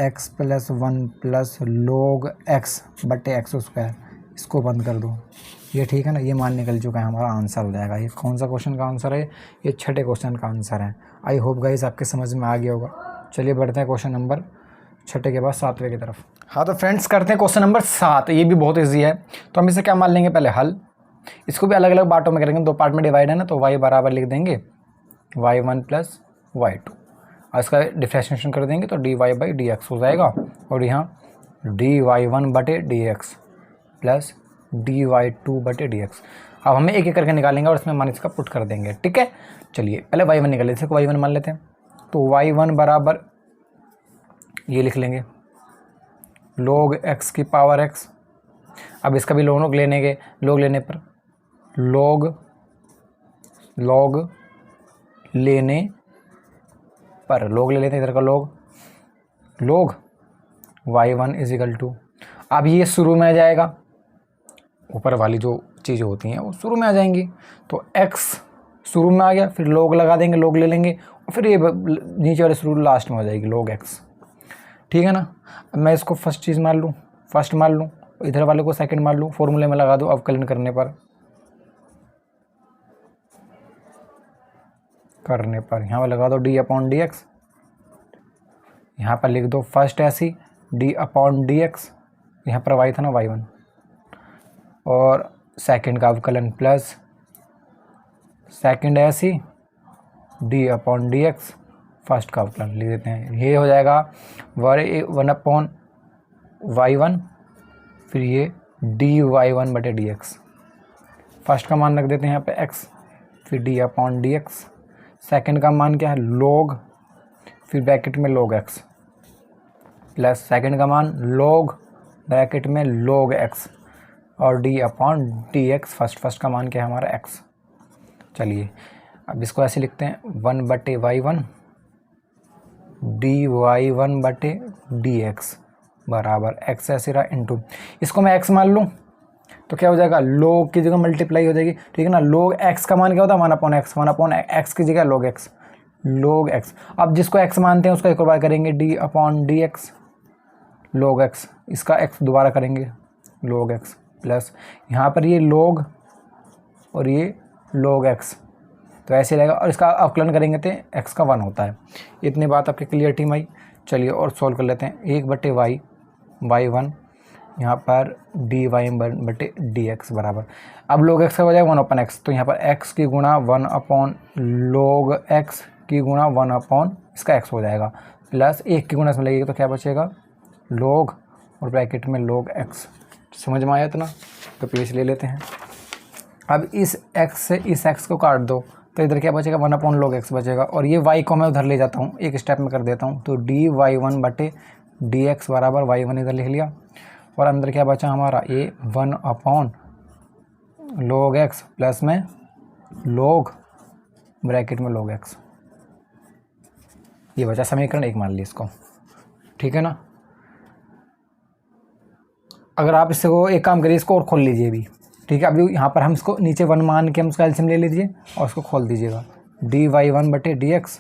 x plus 1 plus log x बटे एक्स स्क्वायर, इसको बंद कर दो, ये ठीक है ना, ये मान निकल चुका है, हमारा आंसर हो जाएगा। ये कौन सा क्वेश्चन का आंसर है, ये छठे क्वेश्चन का आंसर है। आई होप गाइस आपके समझ में आ गया होगा। चलिए बढ़ते हैं क्वेश्चन नंबर छठे के बाद 7वें की तरफ। हाँ तो फ्रेंड्स करते हैं क्वेश्चन नंबर 7, ये भी बहुत ईजी है। तो हम इसे क्या मान लेंगे, पहले हल, इसको भी अलग अलग पार्टों में करेंगे, 2 पार्ट में डिवाइड है ना, तो y बराबर लिख देंगे y1 प्लस y2, और इसका डिफ्रेंशिएशन कर देंगे तो dy बाई डी एक्स हो जाएगा, और यहाँ dy1 बटे डी एक्स प्लस dy2 बटे डी एक्स। अब हमें एक एक करके निकालेंगे और इसमें मान इसका पुट कर देंगे, ठीक है। चलिए पहले y1 निकाल लेते हैं, y1 मान लेते हैं, तो y1 बराबर ये लिख लेंगे log x की पावर x। अब इसका भी लोग लेने लेने पर log लेने पर log ले लेते हैं, इधर का log y1 is equal to, अब ये शुरू में आ जाएगा, ऊपर वाली जो चीज़ें होती हैं वो शुरू में आ जाएंगी, तो x शुरू में आ गया, फिर log लगा देंगे, log ले लेंगे, और फिर ये नीचे वाले शुरू लास्ट में हो जाएगी log x, ठीक है ना। अब मैं इसको फर्स्ट मान लूँ, इधर वाले को सेकंड मान लूँ, फॉर्मूले में लगा दूँ अवकलन करने पर यहाँ पर लगा दो d अपॉन डी एक्स, यहाँ पर लिख दो फर्स्ट ऐसी d अपॉन डी एक्स, यहाँ पर y था ना y1, और सेकंड का अवकलन प्लस सेकंड ऐसी d upon d x, first का अवकलन लिख देते हैं, ये हो जाएगा 1 अपॉन y1, फिर ये dy1 बटे डी एक्स, फर्स्ट का मान रख देते हैं यहाँ पे x, फिर d upon d x, second का मान क्या है log, फिर ब्रैकेट में log x, प्लस सेकेंड का मान log ब्रैकेट में log x और d upon d x, first का मान क्या है हमारा x। चलिए अब इसको ऐसे लिखते हैं 1/y1 dy1/dx बराबर x ऐसे रहा इंटू, इसको मैं x मान लूँ तो क्या हो जाएगा, log की जगह मल्टीप्लाई हो जाएगी, ठीक है ना। log x का मान क्या होता है 1/x, 1/x की जगह log x। अब जिसको x मानते हैं उसको एक और बार करेंगे d upon d x log x, इसका x दोबारा करेंगे log x प्लस यहाँ पर ये log और ये log x, तो ऐसे रहेगा। और इसका अवकलन करेंगे तो x का 1 होता है। इतनी बात आपकी क्लियर टीम आई। चलिए और सॉल्व कर लेते हैं। 1/y y1 यहाँ पर dy1/dx बराबर, अब log x का हो जाएगा 1/x, तो यहाँ पर x की गुणा 1/log x की गुणा 1/ इसका x हो जाएगा, प्लस 1 की गुणा इसमें लगेगी तो क्या बचेगा log और ब्रैकेट में log x। समझ में आया इतना, तो प्लीज़ ले लेते हैं। अब इस x से इस x को काट दो तो इधर क्या बचेगा 1/log x बचेगा, और ये y को मैं उधर ले जाता हूँ, एक स्टेप में कर देता हूँ, तो dy1/dx बराबर y1 इधर लिख लिया, और अंदर क्या बचा हमारा ये 1/log x प्लस में log ब्रैकेट में log x, ये बचा समीकरण 1 मान ली इसको, ठीक है ना। अगर आप इसको एक काम करिए, इसको और खोल लीजिए भी, ठीक है। अभी यहाँ पर हम इसको नीचे 1 मान के हम उसका एलसीएम ले लीजिए और उसको खोल दीजिएगा dy1/dx,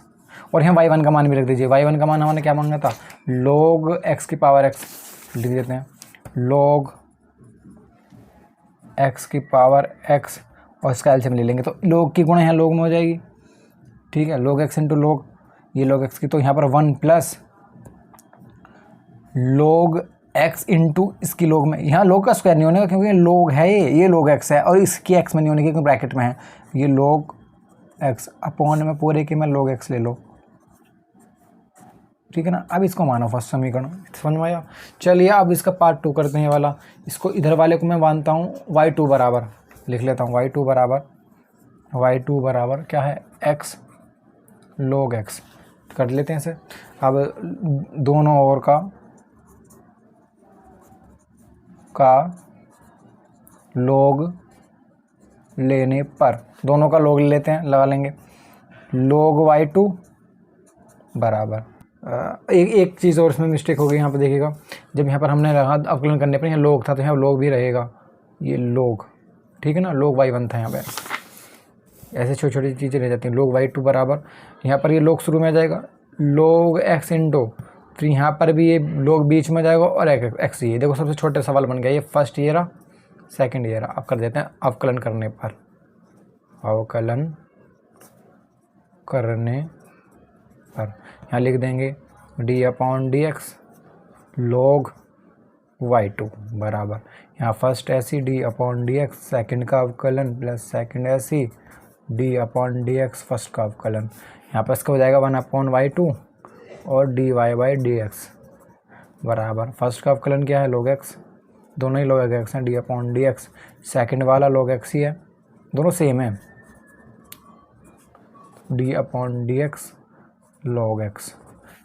और यहाँ y1 का मान भी रख दीजिए। y1 का मान हमने क्या मांगा था log x की पावर x, लिख देते हैं log x की पावर x, और इसका एलसीएम ले लेंगे तो log की गुणा यहाँ log में हो जाएगी, ठीक है। log x इंटू log, ये log x की, तो यहाँ पर 1 प्लस log x इंटू इसकी log में, यहाँ log का स्क्वायर नहीं होने का क्योंकि ये log है, ये log x है, और इसकी x में नहीं होने की क्योंकि ब्रैकेट में है, ये log x अपॉन में पूरे के में log x ले लो, ठीक है ना। अब इसको मानो फर्स्ट समीकरण, समझ में आया। चलिए अब इसका पार्ट 2 करते हैं वाला। इसको इधर वाले को मैं मानता हूँ y2 बराबर, लिख लेता हूँ y2 बराबर क्या है x log x, कर लेते हैं इसे। अब दोनों ओर का log लेने पर, दोनों का log ले लेते हैं, लगा लेंगे log y2 बराबर, एक चीज़ और इसमें मिस्टेक हो गई, यहाँ पर देखिएगा, जब यहाँ पर हमने रहा अवकलन करने पर यहाँ log था तो यहाँ log भी रहेगा, ये log, ठीक है ना, log y1 था यहाँ पे। ऐसे छोटी छोटी चीज़ें रह जाती हैं। log y2 बराबर, यहाँ पर ये log शुरू में आ जाएगा log x इंटू, फिर यहाँ पर भी ये log बीच में जाएगा और x, ये देखो सबसे छोटा सवाल बन गया, ये फर्स्ट ईयर रहा, सेकेंड ईयर रहा। अब कर देते हैं अवकलन करने पर, अवकलन करने पर यहाँ लिख देंगे d/dx log y2 बराबर, यहाँ फर्स्ट ऐसी d/dx सेकंड का अवकलन प्लस सेकंड ऐसी d/dx फर्स्ट का अवकलन, यहाँ पर इसका हो जाएगा 1/y2 और dy/dx बराबर, फर्स्ट का अवकलन क्या है log x, दोनों ही log x हैं, d/dx सेकंड वाला log x ही है, दोनों सेम है, d/dx log x।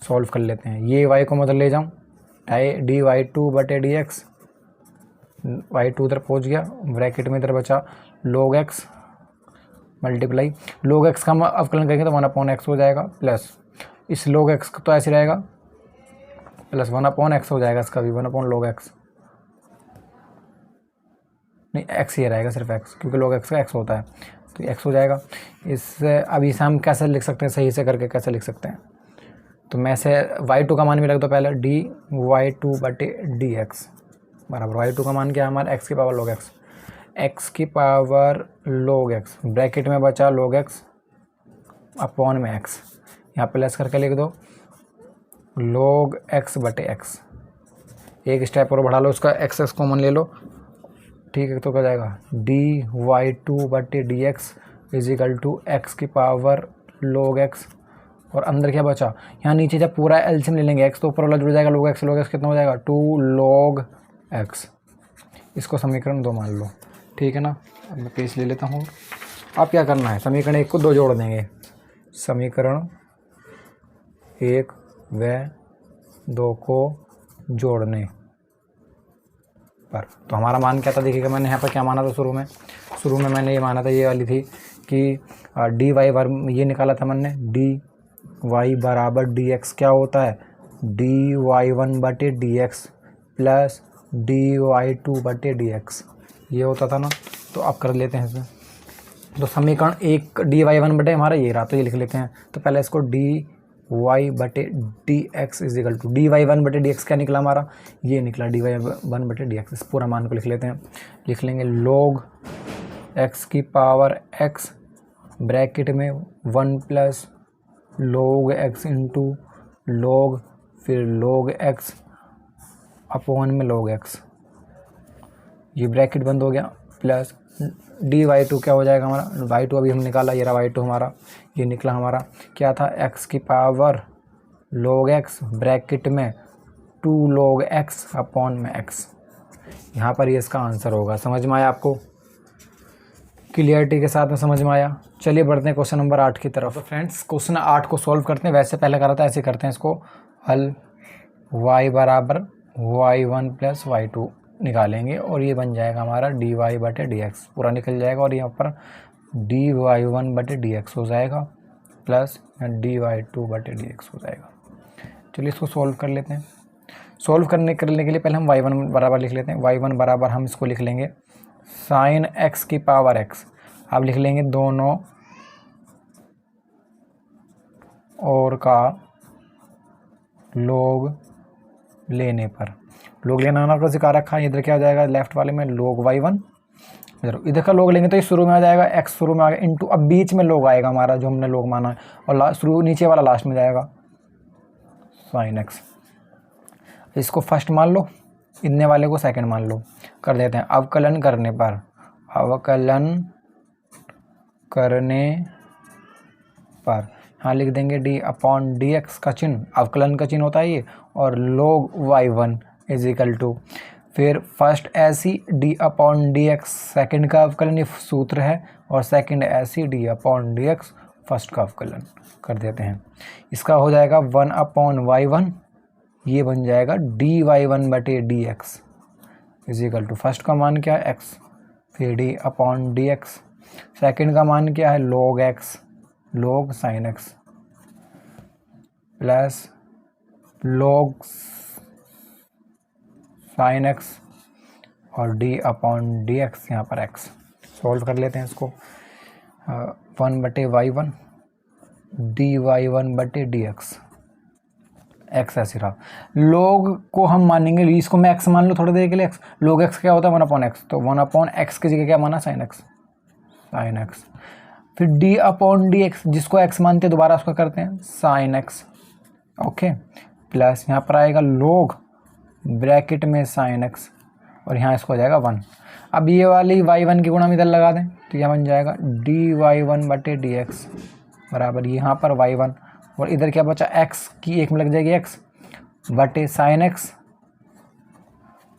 सॉल्व कर लेते हैं, ये y को मतलब ले जाऊँ dy2/dx, y2 उधर पहुँच गया, ब्रैकेट में इधर बचा log x multiply, log x का हम अवकलन करेंगे तो 1/x हो जाएगा, प्लस इस log x तो ऐसे रहेगा प्लस 1/x हो जाएगा, इसका भी 1/log x, नहीं x ही रहेगा, सिर्फ x, क्योंकि log x का x होता है तो x हो जाएगा। इससे अभी से हम कैसे लिख सकते हैं, सही से करके कैसे लिख सकते हैं, तो मैं से y2 का मान भी रख दो पहले, dy2/dx बराबर, y2 का मान क्या है हमारा x की पावर log x, x की पावर log x, ब्रैकेट में बचा log x अपॉन में x, यहाँ प्लस करके लिख दो log x/x, एक स्टेप और बढ़ा लो, उसका x कॉमन ले लो, ठीक है, तो क्या जाएगा dy2/dx इजिकल टू x की पावर log x, और अंदर क्या बचा, यहाँ नीचे जब पूरा एलसीएम ले लेंगे x तो ऊपर वाला जुड़ जाएगा log x कितना हो जाएगा 2 log x, इसको समीकरण 2 मान लो, ठीक है ना। अब मैं पेज ले लेता हूँ। अब क्या करना है, समीकरण 1 को 2 जोड़ देंगे, समीकरण 1 व 2 को जोड़ने, पर। तो हमारा मान क्या था, देखिएगा मैंने यहाँ पर क्या माना था शुरू में मैंने ये माना था, ये वाली थी कि डी वाई ये निकाला था मैंने, डी वाई बराबर डी एक्स क्या होता है, डी वाई वन बटे d x plus d y two बटे डी एक्स, ये होता था ना। तो अब कर लेते हैं इसमें, तो समीकरण एक डी वाई वन बटे हमारा ये रहा, तो ये लिख लेते हैं। तो पहले इसको डी वाई बटे d x is equal to d y one बटे डी एक्स क्या निकला हमारा, ये निकला डी वाई वन बटे डी एक्स। इस पूरा मान को लिख लेते हैं, लिख लेंगे log एक्स की पावर एक्स ब्रैकेट में 1 plus log x into log फिर log एक्स अपॉन में log एक्स, ये ब्रैकेट बंद हो गया, प्लस डी वाई टू क्या हो जाएगा हमारा, वाई टू अभी हम निकाला, ये रहा वाई टू हमारा, ये निकला हमारा क्या था, एक्स की पावर log एक्स ब्रैकेट में 2 log एक्स अपॉन में एक्स। यहाँ पर ये इसका आंसर होगा। समझ में आया आपको, क्लियरिटी के साथ में समझ में आया। चलिए बढ़ते हैं क्वेश्चन नंबर 8 की तरफ। तो फ्रेंड्स क्वेश्चन 8 को सॉल्व करते हैं, वैसे पहले करा था ऐसे करते हैं इसको, हल y बराबर y1 प्लस y2 निकालेंगे और ये बन जाएगा हमारा डी वाई बटे डी एक्स, पूरा निकल जाएगा और यहाँ पर डी वाई वन बटे डी एक्स हो जाएगा प्लस डी वाई टू बटे डी एक्स हो जाएगा। चलिए इसको सॉल्व कर लेते हैं। सॉल्व करने के लिए पहले हम y1 बराबर लिख लेते हैं, y1 बराबर हम इसको लिख लेंगे साइन x की पावर x, अब लिख लेंगे दोनों और का log लेने पर, log लेना आना को सिखा रखा है। इधर क्या आ जाएगा लेफ्ट वाले में log y1, इधर का log लेंगे तो ये शुरू में आ जाएगा x शुरू में आ गया इंटू, अब बीच में log आएगा हमारा जो हमने log माना है, और शुरू नीचे वाला लास्ट में जाएगा साइन x। इसको फर्स्ट मान लो, इतने वाले को सेकंड मान लो, कर देते हैं। अवकलन करने पर, अवकलन करने पर हाँ लिख देंगे डी अपॉन डी एक्स का चिन्ह, अवकलन का चिन्ह होता है ये, और log y1 is equal to, फिर फर्स्ट ऐसी d upon d x second का अवकलन, ये सूत्र है, और सेकेंड ऐसी d upon d x first का अवकलन कर देते हैं। इसका हो जाएगा 1 अपॉन y1, ये बन जाएगा डी वाई वन बटे d x is equal to, first का मान क्या है x, फिर d upon d x, second का मान क्या है log x, log sine x plus log sine x और d अपॉन डी एक्स, यहाँ पर x। सॉल्व कर लेते हैं इसको, 1 बटे y1 डी वाई वन बटे डी एक्स, एक्स ऐसे रहा। log को हम मानेंगे, इसको मैं x मान लो थोड़ी देर के लिए, x log x क्या होता है 1 अपॉन एक्स, तो 1 अपॉन एक्स की जगह क्या माना साइन x, फिर d अपॉन डी एक्स जिसको x मानते हैं दोबारा उसका करते हैं साइन x, ओके, प्लस यहाँ पर आएगा log ब्रैकेट में साइन x और यहाँ इसको हो जाएगा 1। अब ये वाली y1 की गुणा हम इधर लगा दें तो यह बन जाएगा डी वाई वन बटे डी एक्स बराबर यहाँ पर y1, और इधर क्या बचा x की एक में लग जाएगी x बटे साइन x,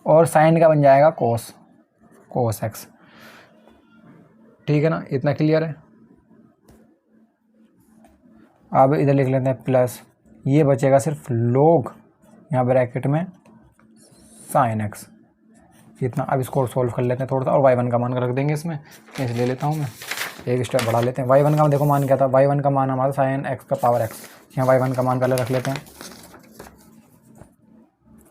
और साइन का बन जाएगा कोस x। ठीक है ना, इतना क्लियर है। अब इधर लिख लेते हैं प्लस, ये बचेगा सिर्फ log यहाँ ब्रैकेट में साइन x, इतना। अब इसको सॉल्व कर लेते हैं थोड़ा सा, और y1 का मान रख देंगे इसमें, कैसे ले लेता हूँ मैं, एक स्टेप बढ़ा लेते हैं। y1 का देखो मान क्या था, y1 का मान हमारा साइन x का पावर x, यहाँ y1 का मान पहले रख लेते हैं,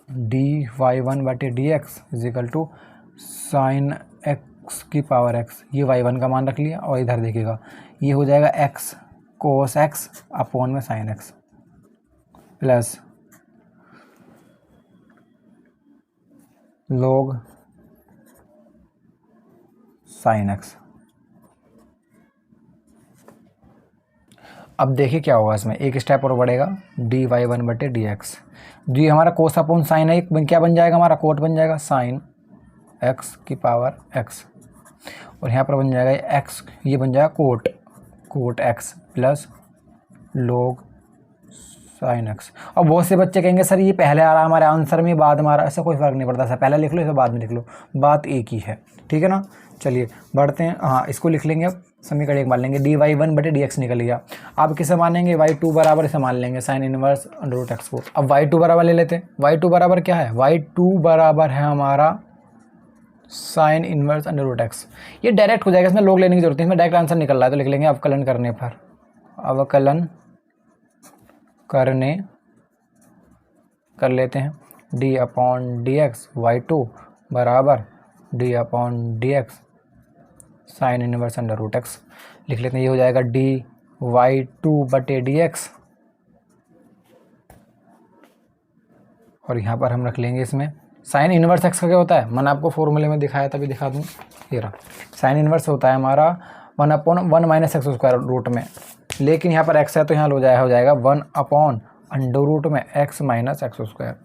डी वाई वन बटे d x is equal to sine x की पावर x, ये y1 का मान रख लिया, और इधर देखिएगा ये हो जाएगा x कोस x अपॉन में sine x plus log sine x। अब देखिए क्या होगा इसमें, एक स्टेप और बढ़ेगा, डी वाई वन बटे डी एक्स, डी हमारा कोस अपॉन साइन है, क्या बन जाएगा हमारा कोट बन जाएगा साइन x की पावर x, और यहाँ पर बन जाएगा x, ये बन जाएगा cot x plus log sine x। और बहुत से बच्चे कहेंगे सर ये पहले आ रहा हमारे आंसर में बाद में आ रहा है, ऐसा कोई फ़र्क नहीं पड़ता, सर पहले लिख लो इसे बाद में लिख लो, बात एक ही है। ठीक है ना, चलिए बढ़ते हैं। हाँ इसको लिख लेंगे, अब समीकरण एक मान लेंगे, डी वाई वन बटे डी एक्स निकल गया। आप किसे मानेंगे, y2 बराबर इसे मान लेंगे sine inverse under root x को। अब y2 बराबर ले लेते हैं, y2 बराबर क्या है, y2 बराबर है हमारा sine inverse under root x. ये डायरेक्ट हो जाएगा, इसमें लोग लेने की जरूरत है, इसमें डायरेक्ट आंसर निकल रहा है तो लिख लेंगे अवकलन करने पर, अवकलन करने कर लेते हैं d upon d x y two बराबर d upon d x sine inverse under root x. लिख लेते हैं ये हो जाएगा डी वाई टू बटे डी एक्स, और यहाँ पर हम रख लेंगे इसमें साइन इनवर्स एक्स का क्या होता है, मैंने आपको फॉर्मूले में दिखाया तभी दिखा दूँ, ये रहा साइन इनवर्स होता है हमारा 1 upon 1 minus x square root में, लेकिन यहाँ पर एक्स है तो यहाँ हो जाएगा 1 अपॉन अंडर रूट में एक्स माइनस एक्स स्क्वायर।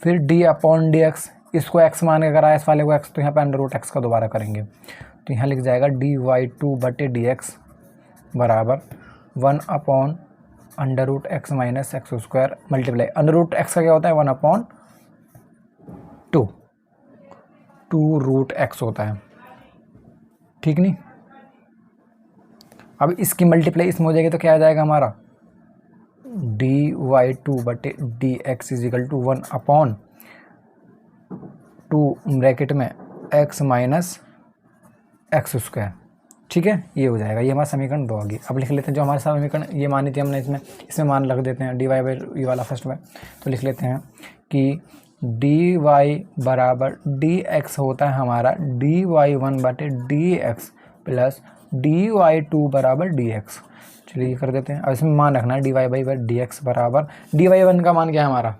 फिर डी अपॉन डी एक्स, इसको एक्स मान के कराया इस वाले को एक्स, तो यहाँ पर अंडर रूट एक्स का दोबारा करेंगे तो यहाँ लिख जाएगा डी वाई टू बटे डी एक्स बराबर 1 upon under root x minus x square multiply under root x का क्या होता है 1 अपॉन 2 रूट एक्स होता है, ठीक नहीं। अब इसकी मल्टीप्लाई इसमें हो जाएगी तो क्या आ जाएगा हमारा डी वाई टू बटे d x is equal to 1 upon 2 bracket में एक्स माइनस एक्स स्क्वायर, ठीक है। ये हो जाएगा, ये हमारा समीकरण 2 आ गई। अब लिख लेते हैं जो हमारे समीकरण ये मानी थी हमने, इसमें मान रख देते हैं डी वाई बाई ये वाला फर्स्ट में, तो लिख लेते हैं कि डी वाई बराबर डी एक्स होता है हमारा डी वाई वन बटे d x plus d y two बराबर डी एक्स। चलिए ये कर देते हैं। अब इसमें मान रखना है d y by d x बराबर डी वाई वन का मान क्या है हमारा,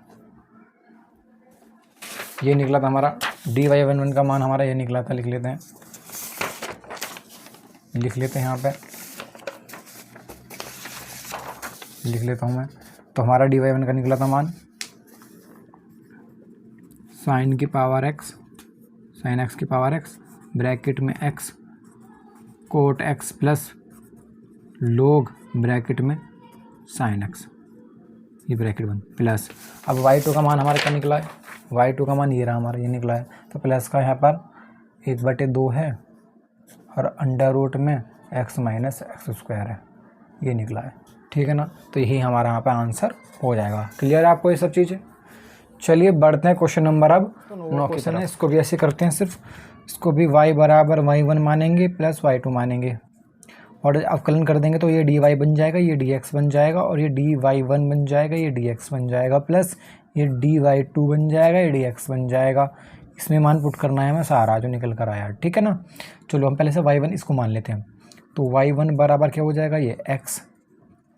ये निकला था हमारा डी वाई वन का मान हमारा ये निकला था, लिख लेते हैं यहाँ पे लिख लेता हूँ मैं, तो हमारा डी वाई वन का निकला था मान साइन की पावर एक्स, साइन एक्स की पावर एक्स ब्रैकेट में एक्स कोट एक्स प्लस लोग ब्रैकेट में साइन एक्स, ये ब्रैकेट बन प्लस। अब वाई टू का मान हमारा क्या निकला है, वाई टू का मान ये रहा हमारा, ये निकला है तो प्लस का यहाँ पर 1/2 है और अंडर रूट में एक्स माइनस एक्स स्क्वायर है, ये निकला है, ठीक है ना। तो यही हमारा यहाँ पर आंसर हो जाएगा। क्लियर है आपको ये सब चीज़ें। चलिए बढ़ते हैं क्वेश्चन नंबर अब 9 क्वेश्चन है, इसको भी ऐसे करते हैं, सिर्फ इसको भी y बराबर y1 मानेंगे प्लस y2 मानेंगे और अवकलन कर देंगे तो ये dy बन जाएगा, ये dx बन जाएगा और ये dy1 बन जाएगा, ये dx बन जाएगा प्लस ये dy2 बन जाएगा, ये dx बन जाएगा। इसमें मान पुट करना है हमें सारा जो निकल कर आया, ठीक है ना। चलो हम पहले से y1 इसको मान लेते हैं, तो y1 बराबर क्या हो जाएगा, ये x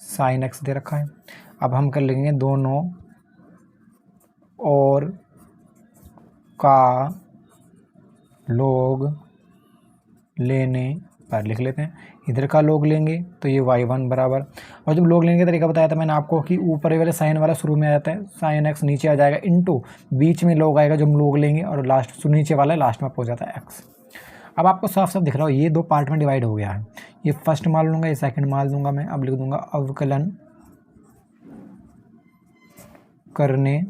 साइन x दे रखा है। अब हम कर लेंगे दोनों और का लोग लेने पर, लिख लेते हैं इधर का लोग लेंगे तो ये y1 बराबर, और जब लोग लेने का तरीका बताया था मैंने आपको कि ऊपर वाले साइन वाला शुरू में आ जाता है, साइन x नीचे आ जाएगा इनटू बीच में लोग आएगा जो हम लोग लेंगे और लास्ट नीचे वाला लास्ट में पहुंच जाता है x। अब आपको साफ साफ दिख रहा हो ये 2 पार्ट में डिवाइड हो गया है, ये फर्स्ट मान लूँगा, ये सेकंड मान लूँगा मैं। अब लिख दूंगा अवकलन करने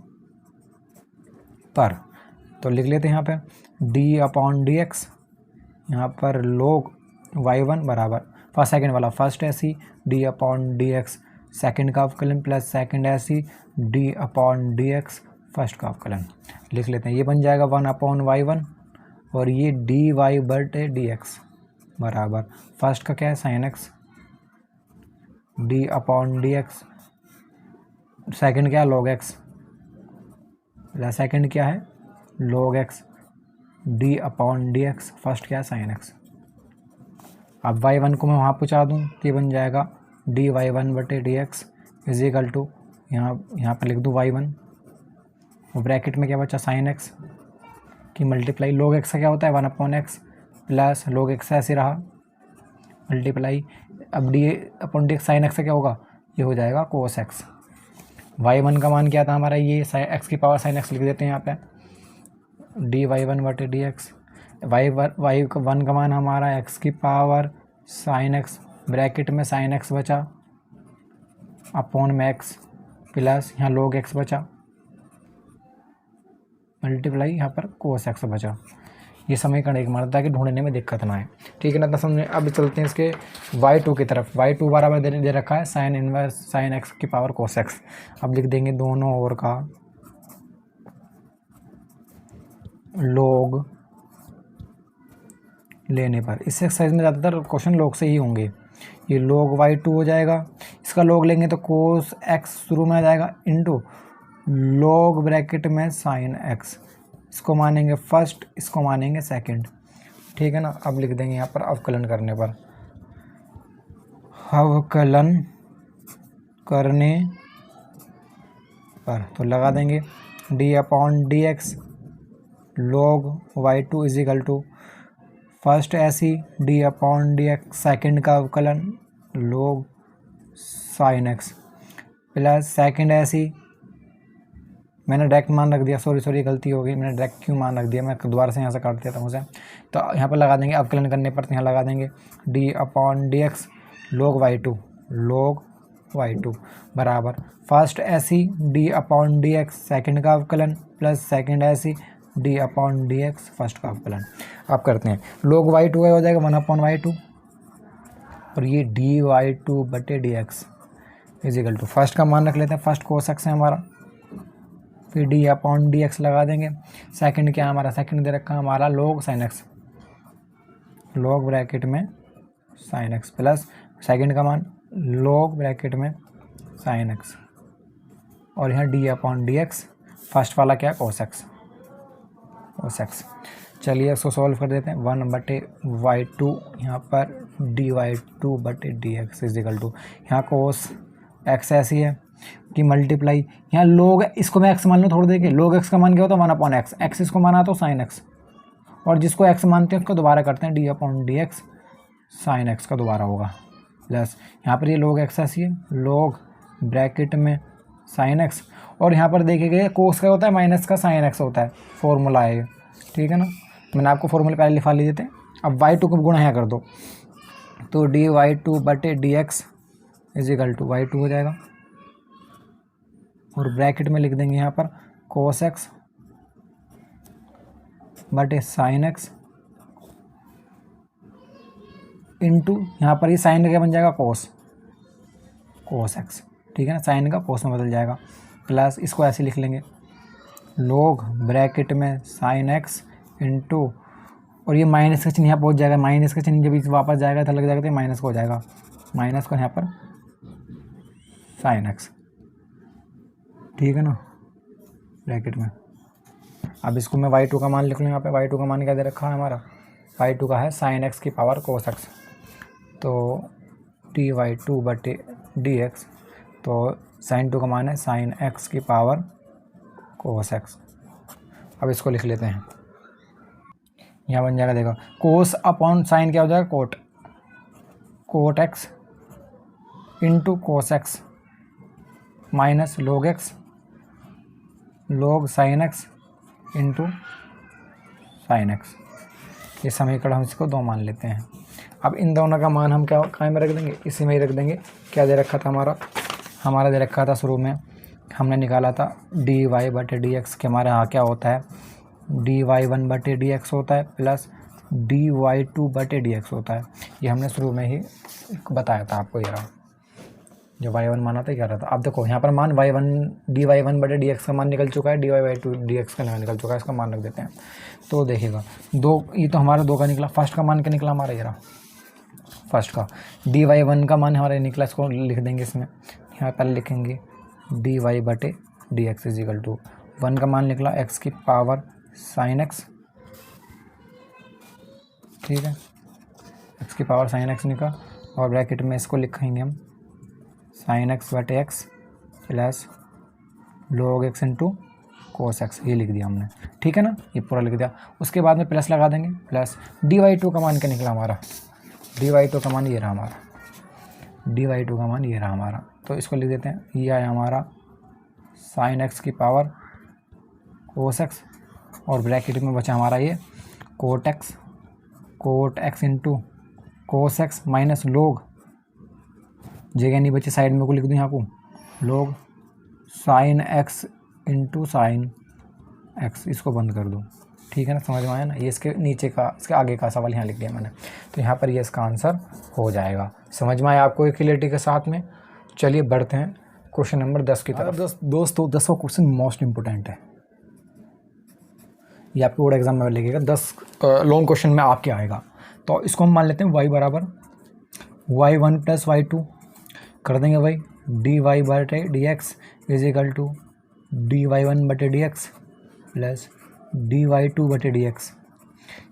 पर, तो लिख लेते हैं यहाँ पे d अपॉन डी एक्स, यहाँ पर लोग y1 बराबर फर्स्ट सेकंड वाला फर्स्ट ऐसी d upon d x second का अवकलन प्लस सेकंड ऐसी d upon d x first का अवकलन। लिख लेते हैं ये बन जाएगा 1 अपॉन y1 और ये dy बटे डी एक्स बराबर फर्स्ट का क्या है sine x d upon d x, second क्या है log x प्लस सेकेंड क्या है log x d upon d x, first क्या है साइन x। अब y1 को मैं वहाँ पहुँचा दूँ तो ये बन जाएगा dy1 बटे d x is equal to यहाँ पर लिख दूँ y1 और ब्रैकेट में क्या बचा साइन x की मल्टीप्लाई log x का क्या होता है 1 upon x plus log x ऐसे रहा मल्टीप्लाई, अब d upon d x sine x का क्या होगा, ये हो जाएगा कोस x। y1 का मान क्या था हमारा, ये x की पावर साइन x लिख देते हैं यहाँ पे dy1 बटे डी एक्स, y1 का मान हमारा x की पावर साइन x ब्रैकेट में साइन x बचा अपॉन में x प्लस यहाँ log x बचा मल्टीप्लाई यहाँ पर कोस x बचा। ये समीकरण एक मानता है कि ढूंढने में दिक्कत ना आए, ठीक है ना। तो समझे। अब चलते हैं इसके y2 की तरफ, y2 बराबर दे रखा है साइन इनवर्स साइन x की पावर कोस x। अब लिख देंगे दोनों ओर का लोग लेने पर। इस एक्सरसाइज में ज़्यादातर क्वेश्चन log से ही होंगे। ये log y2 हो जाएगा, इसका log लेंगे तो cos x शुरू में आ जाएगा इंटू log ब्रैकेट में sin x। इसको मानेंगे फर्स्ट, इसको मानेंगे सेकंड, ठीक है ना। अब लिख देंगे यहाँ पर अवकलन करने पर, अवकलन करने पर तो लगा देंगे d/dx log y2 is equal to first ऐसी d/dx सेकंड का अवकलन log sin x plus second ऐसी, मैंने डायरेक्ट मान रख दिया, सॉरी गलती हो गई, मैंने डायरेक्ट क्यों मान रख दिया, मैं दोबारा से यहाँ से काट देता हूँ उसे। तो यहाँ पर लगा देंगे अवकलन करने पर, तो यहाँ लगा देंगे d/dx log y2 बराबर फर्स्ट ऐसी d/dx सेकंड का अवकलन प्लस सेकंड ऐसी d/dx फर्स्ट का अवकलन। आप करते हैं log y2 का हो जाएगा 1/y2 और ये dy2/dx is equal to, first का मान रख लेते हैं, फर्स्ट cos x है हमारा, फिर d/dx लगा देंगे, सेकंड क्या है हमारा, सेकंड दे रखा है हमारा log sin x, log bracket में sin x प्लस सेकंड का मान log ब्रैकेट में sin x और यहाँ d/dx फर्स्ट वाला क्या है cos x। चलिए इसको सॉल्व कर देते हैं, 1/y2 यहाँ पर dy2/dx इज इक्वल टू, यहाँ cos x ऐसी है कि मल्टीप्लाई, यहाँ log, इसको मैं x मान लूँ थोड़ी देर के, log x का मान क्या होता है 1/x, x इसको माना तो sin x, और जिसको x मानते हैं उसको दोबारा करते हैं d/dx sin x का दोबारा होगा प्लस यहाँ पर ये log x ऐसी है, log ब्रैकेट में sin x, और यहाँ पर देखिएगा cos का होता है माइनस का sin x होता है, फॉर्मूला है, ठीक है ना। मैंने आपको फॉर्मूले पहले लिखा लिए थे। अब y2 को गुणा यहाँ कर दो तो dy2/dx is equal to y2 हो जाएगा, और ब्रैकेट में लिख देंगे यहाँ पर cos x बटे sin x इंटू यहाँ पर ये साइन क्या बन जाएगा cos x, ठीक है ना, साइन का cos में बदल जाएगा, प्लस इसको ऐसे लिख लेंगे log ब्रैकेट में sin x इंटू, और ये माइनस का चिन्ह यहाँ पहुँच जाएगा, माइनस का चिन्ह जब इस वापस जाएगा तो लग जाएगा तो माइनस को हो जाएगा, माइनस को यहाँ पर sin x, ठीक है ना, ब्रैकेट में। अब इसको मैं y2 का मान लिख लूँ, यहाँ पे y2 का मान क्या दे रखा है हमारा, y2 का है sin x की पावर cos x, तो dy2/dx, तो sin 2 का मान है sin x की पावर cos x। अब इसको लिख लेते हैं, यहाँ बन जाएगा, देखो cos अपॉन sin क्या हो जाएगा cot x into cos x minus log x log sin x into sin x। ये समीकरण हम इसको 2 मान लेते हैं। अब इन दोनों का मान हम क्या कहाँ में रख देंगे, इसी में ही रख देंगे। क्या दे रखा था हमारा दे रखा था शुरू में, हमने निकाला था dy/dx के, हमारे यहाँ क्या होता है dy1/dx होता है प्लस dy2/dx होता है। ये हमने शुरू में ही बताया था आपको, ये रहा जो y1 माना था क्या रहा था। अब देखो यहाँ पर मान dy1/dx का मान निकल चुका है, dy/2/dx का निकल चुका है, इसका मान रख देते हैं। तो देखिएगा 2, ये तो हमारा 2 का निकला, फर्स्ट का मान क्या निकला हमारा, ये रहा फर्स्ट का dy1 का मान हमारा निकला, इसको लिख देंगे इसमें, यहाँ पहले लिखेंगे dy/dx इज इक्वल टू 1 का मान निकला x की पावर sin x, ठीक है, x की पावर sin x निकला, और ब्रैकेट में इसको लिखेंगे हम sin x/x plus log x into cos x, ये लिख दिया हमने, ठीक है ना, ये पूरा लिख दिया। उसके बाद में प्लस लगा देंगे, प्लस dy2 का मान क्या निकला हमारा, dy2 का मान ये रहा हमारा, dy2 का मान ये रहा हमारा, तो इसको लिख देते हैं, ये आया हमारा sin x की पावर cos x, और ब्रैकेट में बचा हमारा ये cot x into cos x minus log, जगह नहीं बची साइड में को लिख दूँ यहाँ को log sin x into sin x, इसको बंद कर दो, ठीक है ना, समझ में आया ना। ये इसके नीचे का, इसके आगे का सवाल यहाँ लिख दिया मैंने, तो यहाँ पर ये इसका आंसर हो जाएगा। समझ में आया आपको क्लियरिटी के साथ में। चलिए बढ़ते हैं क्वेश्चन नंबर 10 की तरफ। दोस्तों 10वां क्वेश्चन मोस्ट इंपॉर्टेंट है, ये आपके बोर्ड एग्जाम में लगेगा, 10 लॉन्ग क्वेश्चन में आपके आएगा। तो इसको हम मान लेते हैं y बराबर y1 प्लस y2 कर देंगे भाई dy बटे dx is equal to dy1 बटे dx प्लस dy2 बटे dx।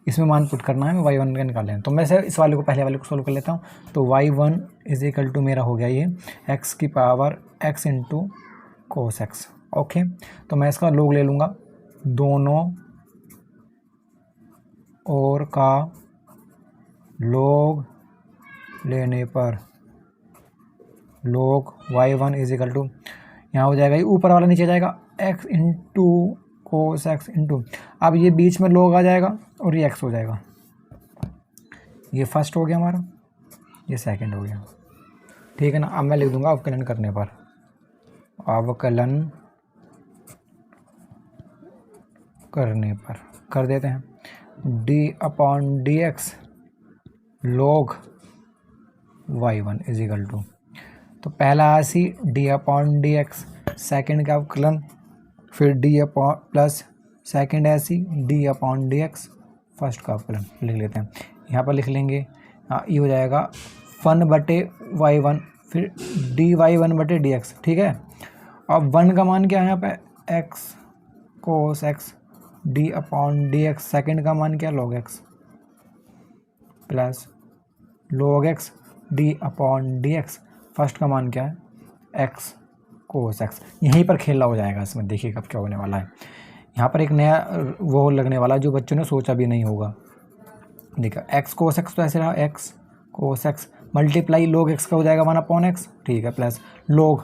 इसमें मान पुट करना है, y1 का निकाल लेना। तो मैं से इस वाले को पहले वाले को सोल्व कर लेता हूँ। तो y1 इज इक्वल टू मेरा हो गया ये x की power x into cos x. Okay, तो मैं इसका लोग ले लूँगा, दोनों और का लोग लेने पर लोग y1 इज इक्वल टू यहाँ हो जाएगा, ये ऊपर वाला नीचे जाएगा x into cos x into, अब ये बीच में लोग आ जाएगा और ये x हो जाएगा। ये फर्स्ट हो गया हमारा, ये सेकंड हो गया, ठीक है ना। अब मैं लिख दूंगा अवकलन करने पर, अवकलन करने पर कर देते हैं d upon d x log y1 is equal to, तो पहला सी d upon d x, second का अवकलन, फिर d अपॉन प्लस सेकेंड ऐसी d upon d x, first का अवकलन लिख लेते हैं। यहाँ पर लिख लेंगे ये हो जाएगा 1 बटे y1 फिर dy1 बटे dx, ठीक है। अब 1 का मान क्या है यहाँ पे x cos x d upon dx, second का मान क्या log x plus log x d upon dx, first का मान क्या है x कोस x। यहीं पर खेला हो जाएगा इसमें, देखिए कब क्या होने वाला है। यहाँ पर एक नया वो लगने वाला जो बच्चों ने सोचा भी नहीं होगा। देखा x कोस x तो ऐसे रहा x cos x multiply log x का हो जाएगा 1 अपॉन x, ठीक है, प्लस log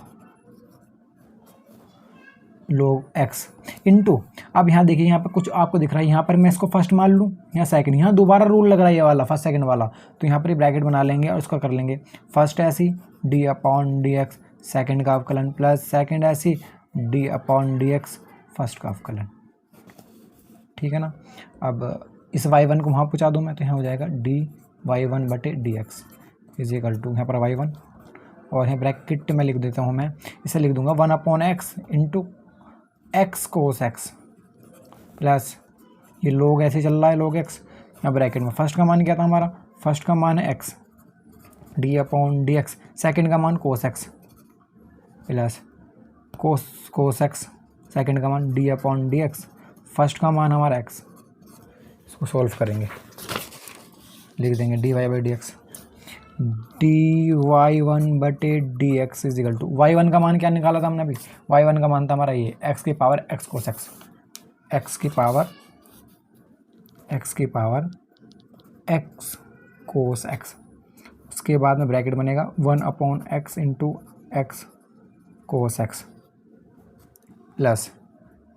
x इंटू, अब यहाँ देखिए यहाँ पर कुछ आपको दिख रहा है, यहाँ पर मैं इसको फर्स्ट मान लूँ, यहाँ सेकंड, यहाँ दोबारा रूल लग रहा है ये वाला फर्स्ट सेकंड वाला, तो यहाँ पर ब्रैकेट बना लेंगे और इसका कर लेंगे फर्स्ट ऐसी d upon d x, second का अवकलन प्लस सेकेंड ऐसी d upon d x, first का अवकलन, ठीक है ना। अब इस y1 को वहाँ पहुँचा दूँ मैं, तो यहाँ हो जाएगा dy1 बटे dx इज इक्वल टू, यहाँ पर y1 और यहाँ ब्रैकेट में लिख देता हूँ मैं, इसे लिख दूंगा 1 upon x into x cos x plus ये लोग ऐसे चल रहा है log x, यहाँ ब्रैकेट में फर्स्ट का मान क्या था हमारा, फर्स्ट का मान है x d upon d x, second का मान कोस x plus cos x, second का मान d upon d x, first का मान हमारा x। इसको सॉल्व करेंगे, लिख देंगे dy by d x dy1 बटे d x is equal to, y1 का मान क्या निकाला था हमने अभी, y1 का मान था हमारा ये x की power x cos x, x की पावर x कोस x, उसके बाद में ब्रैकेट बनेगा 1 upon x into x cos x plus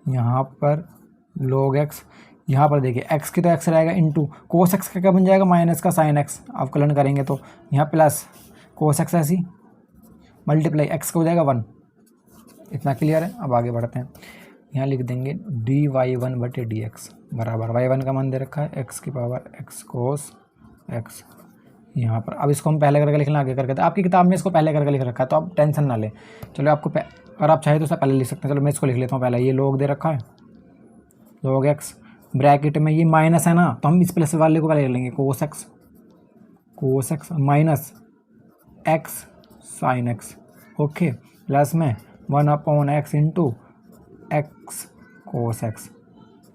यहाँ पर log x, यहाँ पर देखिए x की तो x रहेगा इंटू कोस x का क्या बन जाएगा माइनस का साइन x, अवकलन करेंगे तो यहाँ प्लस कोस x ऐसी मल्टीप्लाई x का हो जाएगा 1। इतना क्लियर है। अब आगे बढ़ते हैं, यहाँ लिख देंगे dy1 बटे dx बराबर y1 का मान दे रखा है x की पावर x कोस x, यहाँ पर अब इसको हम पहले करके लिखना आगे करके, तो आपकी किताब में इसको पहले करके लिख रखा है तो आप टेंशन ना ले। चलो आपको अगर आप चाहे तो उससे पहले लिख सकते हैं, चलो मैं इसको लिख लेता हूँ पहले, ये लोग दे रखा है log x, ब्रैकेट में ये माइनस है ना, तो हम इस प्लस वाले को पहले ले लेंगे cos x minus x sine x, okay, plus में 1 upon x into x cos x,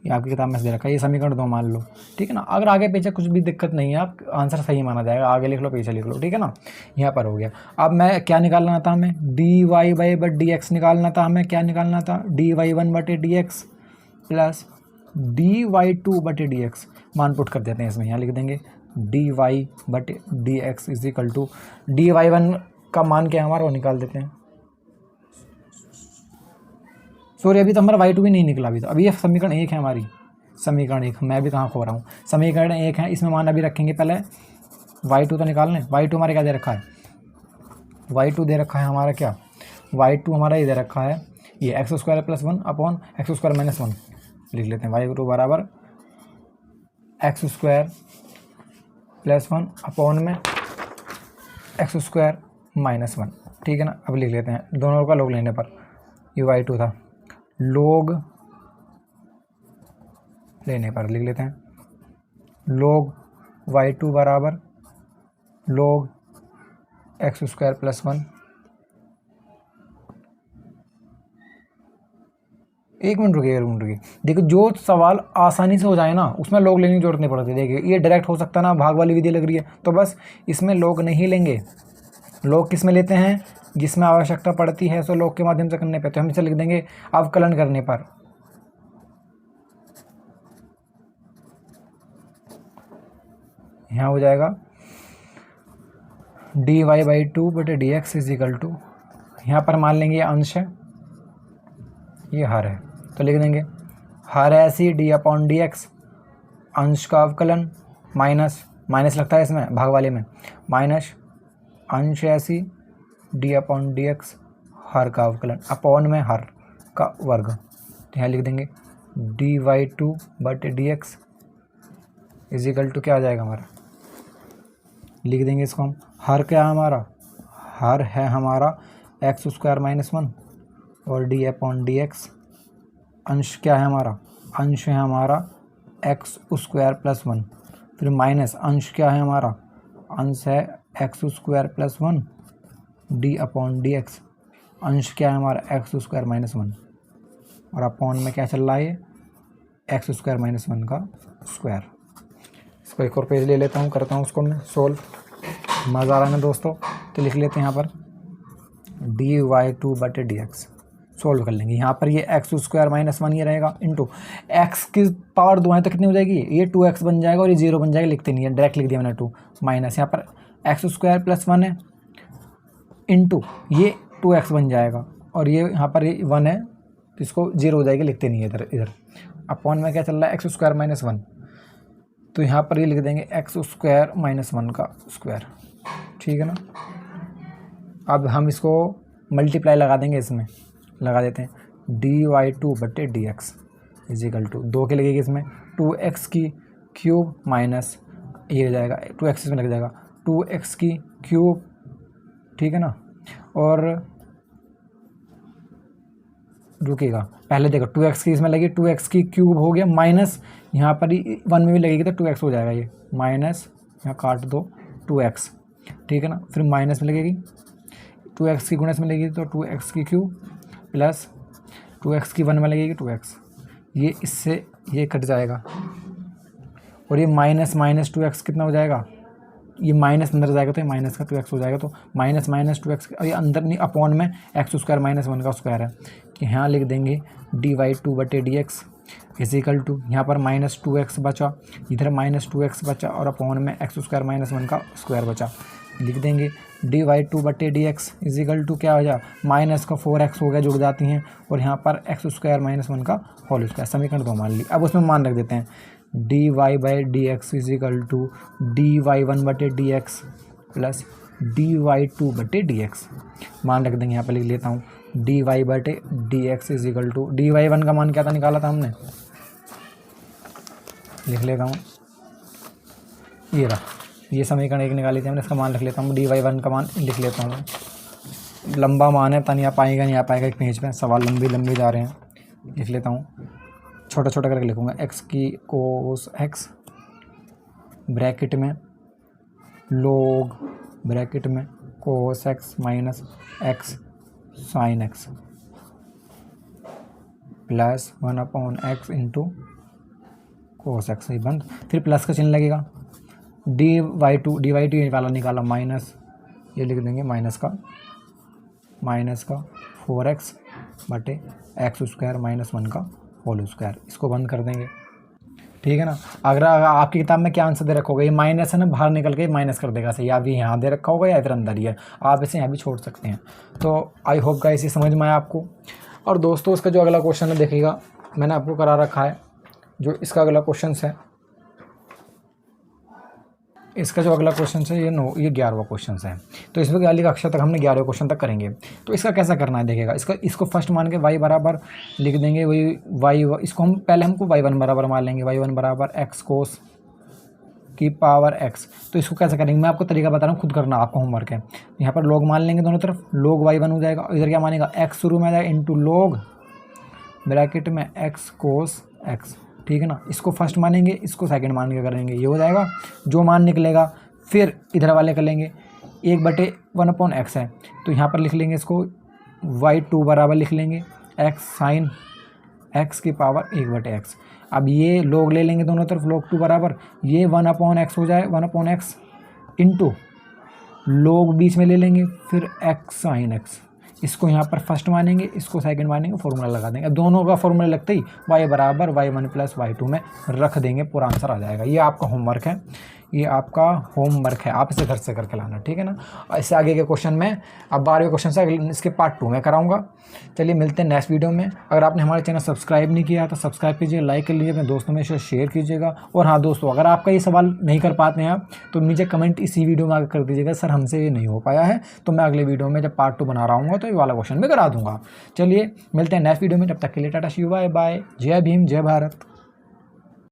ये आपकी किताब में दे रखा है, ये समीकरण 2 मान लो, ठीक है ना। अगर आगे पीछे कुछ भी दिक्कत नहीं है, आप आंसर सही माना जाएगा, आगे लिख लो पीछे लिख लो, ठीक है ना। यहाँ पर हो गया। अब मैं क्या निकालना था हमें, dy by but D x निकालना था हमें, क्या निकालना था dy1 बटे डी एक्स प्लस dy2 बटे डी एक्स, मान पुट कर देते हैं इसमें, यहाँ लिख देंगे dy बटे d x is equal to dy1 का मान क्या है हमारा वो निकाल देते हैं, सॉरी अभी तो हमारा y2 भी नहीं निकला अभी, तो अभी ये समीकरण 1 है हमारी, समीकरण 1, मैं भी कहाँ खो रहा हूँ, समीकरण 1 है, इसमें मान अभी रखेंगे पहले y2 तो निकाल लें। y2 हमारे क्या दे रखा है, y2 दे रखा है हमारा क्या, y2 हमारा ये दे रखा है ये x square plus 1 upon x square minus 1, लिख लेते हैं y2 बराबर एक्स स्क्वायर प्लस 1 अपॉन में एक्स स्क्वायर माइनस 1, ठीक है ना। अब लिख लेते हैं दोनों का लोग लेने पर, ये y2 था, लोग लेने पर लिख लेते हैं log y2 बराबर log x स्क्वायर प्लस 1। एक मिनट रुकिए। देखो जो सवाल आसानी से हो जाए ना उसमें लोग लेने की जरूरत नहीं पड़ती। देखिए ये डायरेक्ट हो सकता है ना, भाग वाली विधि लग रही है तो बस इसमें लोग नहीं लेंगे। लोग किस में लेते हैं, जिसमें आवश्यकता पड़ती है, सो लोग के माध्यम से करने पे। तो हम इसे लिख देंगे अवकलन करने पर। यहाँ हो जाएगा dy/2 बटे dx इज इक्वल टू, यहाँ पर मान लेंगे ये अंश है, ये हर है, तो लिख देंगे हर ऐसी d/dx अंश का अवकलन माइनस लगता है इसमें भाग वाले में, माइनस अंश ऐसी d/dx हर का अवकलन अपॉन में हर का वर्ग। तो यहाँ लिख देंगे dy/2 बटे dx इज इक्वल टू क्या आ जाएगा हमारा, लिख देंगे इसको हम, हर क्या है हमारा, हर है हमारा x स्क्वायर माइनस 1 और d/dx अंश क्या है हमारा, अंश है हमारा x स्क्वायर प्लस 1, फिर माइनस अंश क्या है हमारा, अंश है x स्क्वायर प्लस 1 d/dx अंश क्या है हमारा x स्क्वायर माइनस 1 और अपॉन में क्या चल रहा है ये x स्क्वायर माइनस 1 का स्क्वायर। इसको एक और पेज ले लेता हूँ, करता हूँ उसको मैं सोल्व, मज़ा आ रहा है ना दोस्तों। तो लिख लेते हैं यहाँ पर dy/2 बटे dx सोल्व कर लेंगे। यहाँ पर ये x स्क्वायर माइनस 1 ये रहेगा इंटू x की पावर 2 है तो कितनी हो जाएगी, ये 2x बन जाएगा और ये 0 बन जाएगा, लिखते नहीं है डायरेक्ट लिख दिया मैंने 2 माइनस यहाँ पर x स्क्वायर प्लस 1 है इंटू ये 2x बन जाएगा और ये यहाँ पर 1 है तो इसको 0 हो जाएगी, लिखते नहीं है इधर अपॉन में क्या चल रहा है x स्क्वायर माइनस 1, तो यहाँ पर ये लिख देंगे x स्क्वायर माइनस 1 का स्क्वायर, ठीक है ना। अब हम इसको मल्टीप्लाई लगा देंगे, इसमें लगा देते हैं dy/2 बटे dx इज इक्वल टू 2 के लगेगी इसमें 2x की क्यूब माइनस ये हो जाएगा 2x इसमें लग जाएगा 2x की क्यूब, ठीक है ना। और रुकेगा पहले देखो 2x की इसमें लगी 2x की क्यूब हो गया माइनस यहाँ पर 1 में भी लगेगी तो 2x हो जाएगा, ये माइनस यहाँ काट दो 2x, ठीक है ना। फिर माइनस में लगेगी 2x की गुणस में लगेगी तो 2x की क्यूब प्लस 2x की 1 में लगेगी 2x, ये इससे ये कट जाएगा और ये माइनस 2x कितना हो जाएगा, ये माइनस अंदर जाएगा तो ये माइनस का 2x हो जाएगा, तो माइनस 2x और ये अंदर नहीं अपॉन में x स्क्वायर माइनस 1 का स्क्वायर है कि यहाँ लिख देंगे dy/2 बटे dx इज इक्वल टू, यहाँ पर माइनस 2x बचा, इधर माइनस 2x बचा और अपॉन में x स्क्वायर माइनस 1 का स्क्वायर बचा, लिख देंगे dy/2 बटे dx इज इक्वल टू क्या हो जाए, माइनस का 4x हो गया जुड़ जाती हैं और यहाँ पर x स्क्वायर माइनस 1 का होल स्क्वायर, समीकरण 2 मान ली। अब उसमें मान रख देते हैं dy/dx is equal to dy1 बटे dx प्लस dy2 बटे dx, मान रख देंगे। यहाँ पर लिख लेता हूँ dy बटे dx is equal to dy1 का मान क्या था निकाला था हमने, लिख लेता हूँ ये रहा, ये समीकरण 1 निकाली थी हमने, इसका मान लिख लेता हूँ dy1 का मान लिख लेता हूँ, लंबा मान है पता नहीं आ पाएगा नहीं आ पाएगा, एक पेज पे सवाल लंबे जा रहे हैं, लिख लेता हूँ छोटा छोटा करके लिखूँगा x की कोस x ब्रैकेट में log ब्रैकेट में cos x minus x sine x plus 1/x into cos x, ही बंद, फिर प्लस का चिन्ह लगेगा dy2 वाला निकाला माइनस, ये लिख देंगे माइनस का 4x बटे x स्क्वायर माइनस 1 का होल स्क्वायर, इसको बंद कर देंगे, ठीक है ना। अगर आपकी किताब में क्या आंसर दे रखा होगा, ये माइनस है ना, बाहर निकल के माइनस कर देगा सही, या भी यहाँ दे रखा होगा या फिर अंदर ही है, आप इसे यहाँ भी छोड़ सकते हैं। तो आई होप गाइस इसे समझ में आया आपको। और दोस्तों इसका जो अगला क्वेश्चन है देखिएगा, मैंने आपको करा रखा है जो इसका अगला क्वेश्चन है, इसका जो अगला क्वेश्चन है ये 11वां क्वेश्चन है। तो इसमें 11वीं कक्षा तक हमने 11वें क्वेश्चन तक करेंगे। तो इसका कैसा करना है देखिएगा, इसको फर्स्ट मान के y बराबर लिख देंगे, वही y इसको हम पहले हमको y1 बराबर मान लेंगे, y1 बराबर x कोस की पावर x। तो इसको कैसे करेंगे मैं आपको तरीका बता रहा हूँ, खुद करना, आपका होमवर्क है। यहाँ पर log मान लेंगे दोनों तरफ, log y1 हो जाएगा, इधर क्या मानेगा x शुरू में आ जाएगा इंटू log ब्रैकेट में x कोस x, ठीक है ना। इसको फर्स्ट मानेंगे, इसको सेकंड मान के करेंगे, ये हो जाएगा। जो मान निकलेगा फिर इधर वाले कर लेंगे, 1/1/x है तो यहाँ पर लिख लेंगे इसको y2 बराबर लिख लेंगे x साइन x की पावर 1/x। अब ये log ले लेंगे दोनों तरफ, log 2 बराबर ये 1/x हो जाए, 1/x इंटू log बीच में ले लेंगे, फिर x साइन x। इसको यहाँ पर फर्स्ट मानेंगे, इसको सेकंड मानेंगे, फॉर्मूला लगा देंगे। अब दोनों का फॉर्मूला लगते ही y बराबर y1 + y2 में रख देंगे, पूरा आंसर आ जाएगा। ये आपका होमवर्क है, ये आपका होमवर्क है, आप इसे घर से करके लाना, ठीक है ना। इससे आगे के क्वेश्चन में अब 12वें क्वेश्चन से इसके पार्ट 2 में कराऊंगा। चलिए मिलते हैं नेक्स्ट वीडियो में। अगर आपने हमारे चैनल सब्सक्राइब नहीं किया तो सब्सक्राइब कीजिए, लाइक कर लीजिए, अपने दोस्तों में शेयर कीजिएगा। और हाँ दोस्तों, अगर आपका ये सवाल नहीं कर पाते हैं आप तो मुझे कमेंट इसी वीडियो में आगे कर दीजिएगा, सर हमसे ये नहीं हो पाया है, तो मैं अगले वीडियो में जब पार्ट 2 बना रहा हूँ तो ये वाला क्वेश्चन भी करा दूंगा। चलिए मिलते हैं नेक्स्ट वीडियो में, तब तक के लिए टाटा शी बाय बाय, जय भीम जय भारत।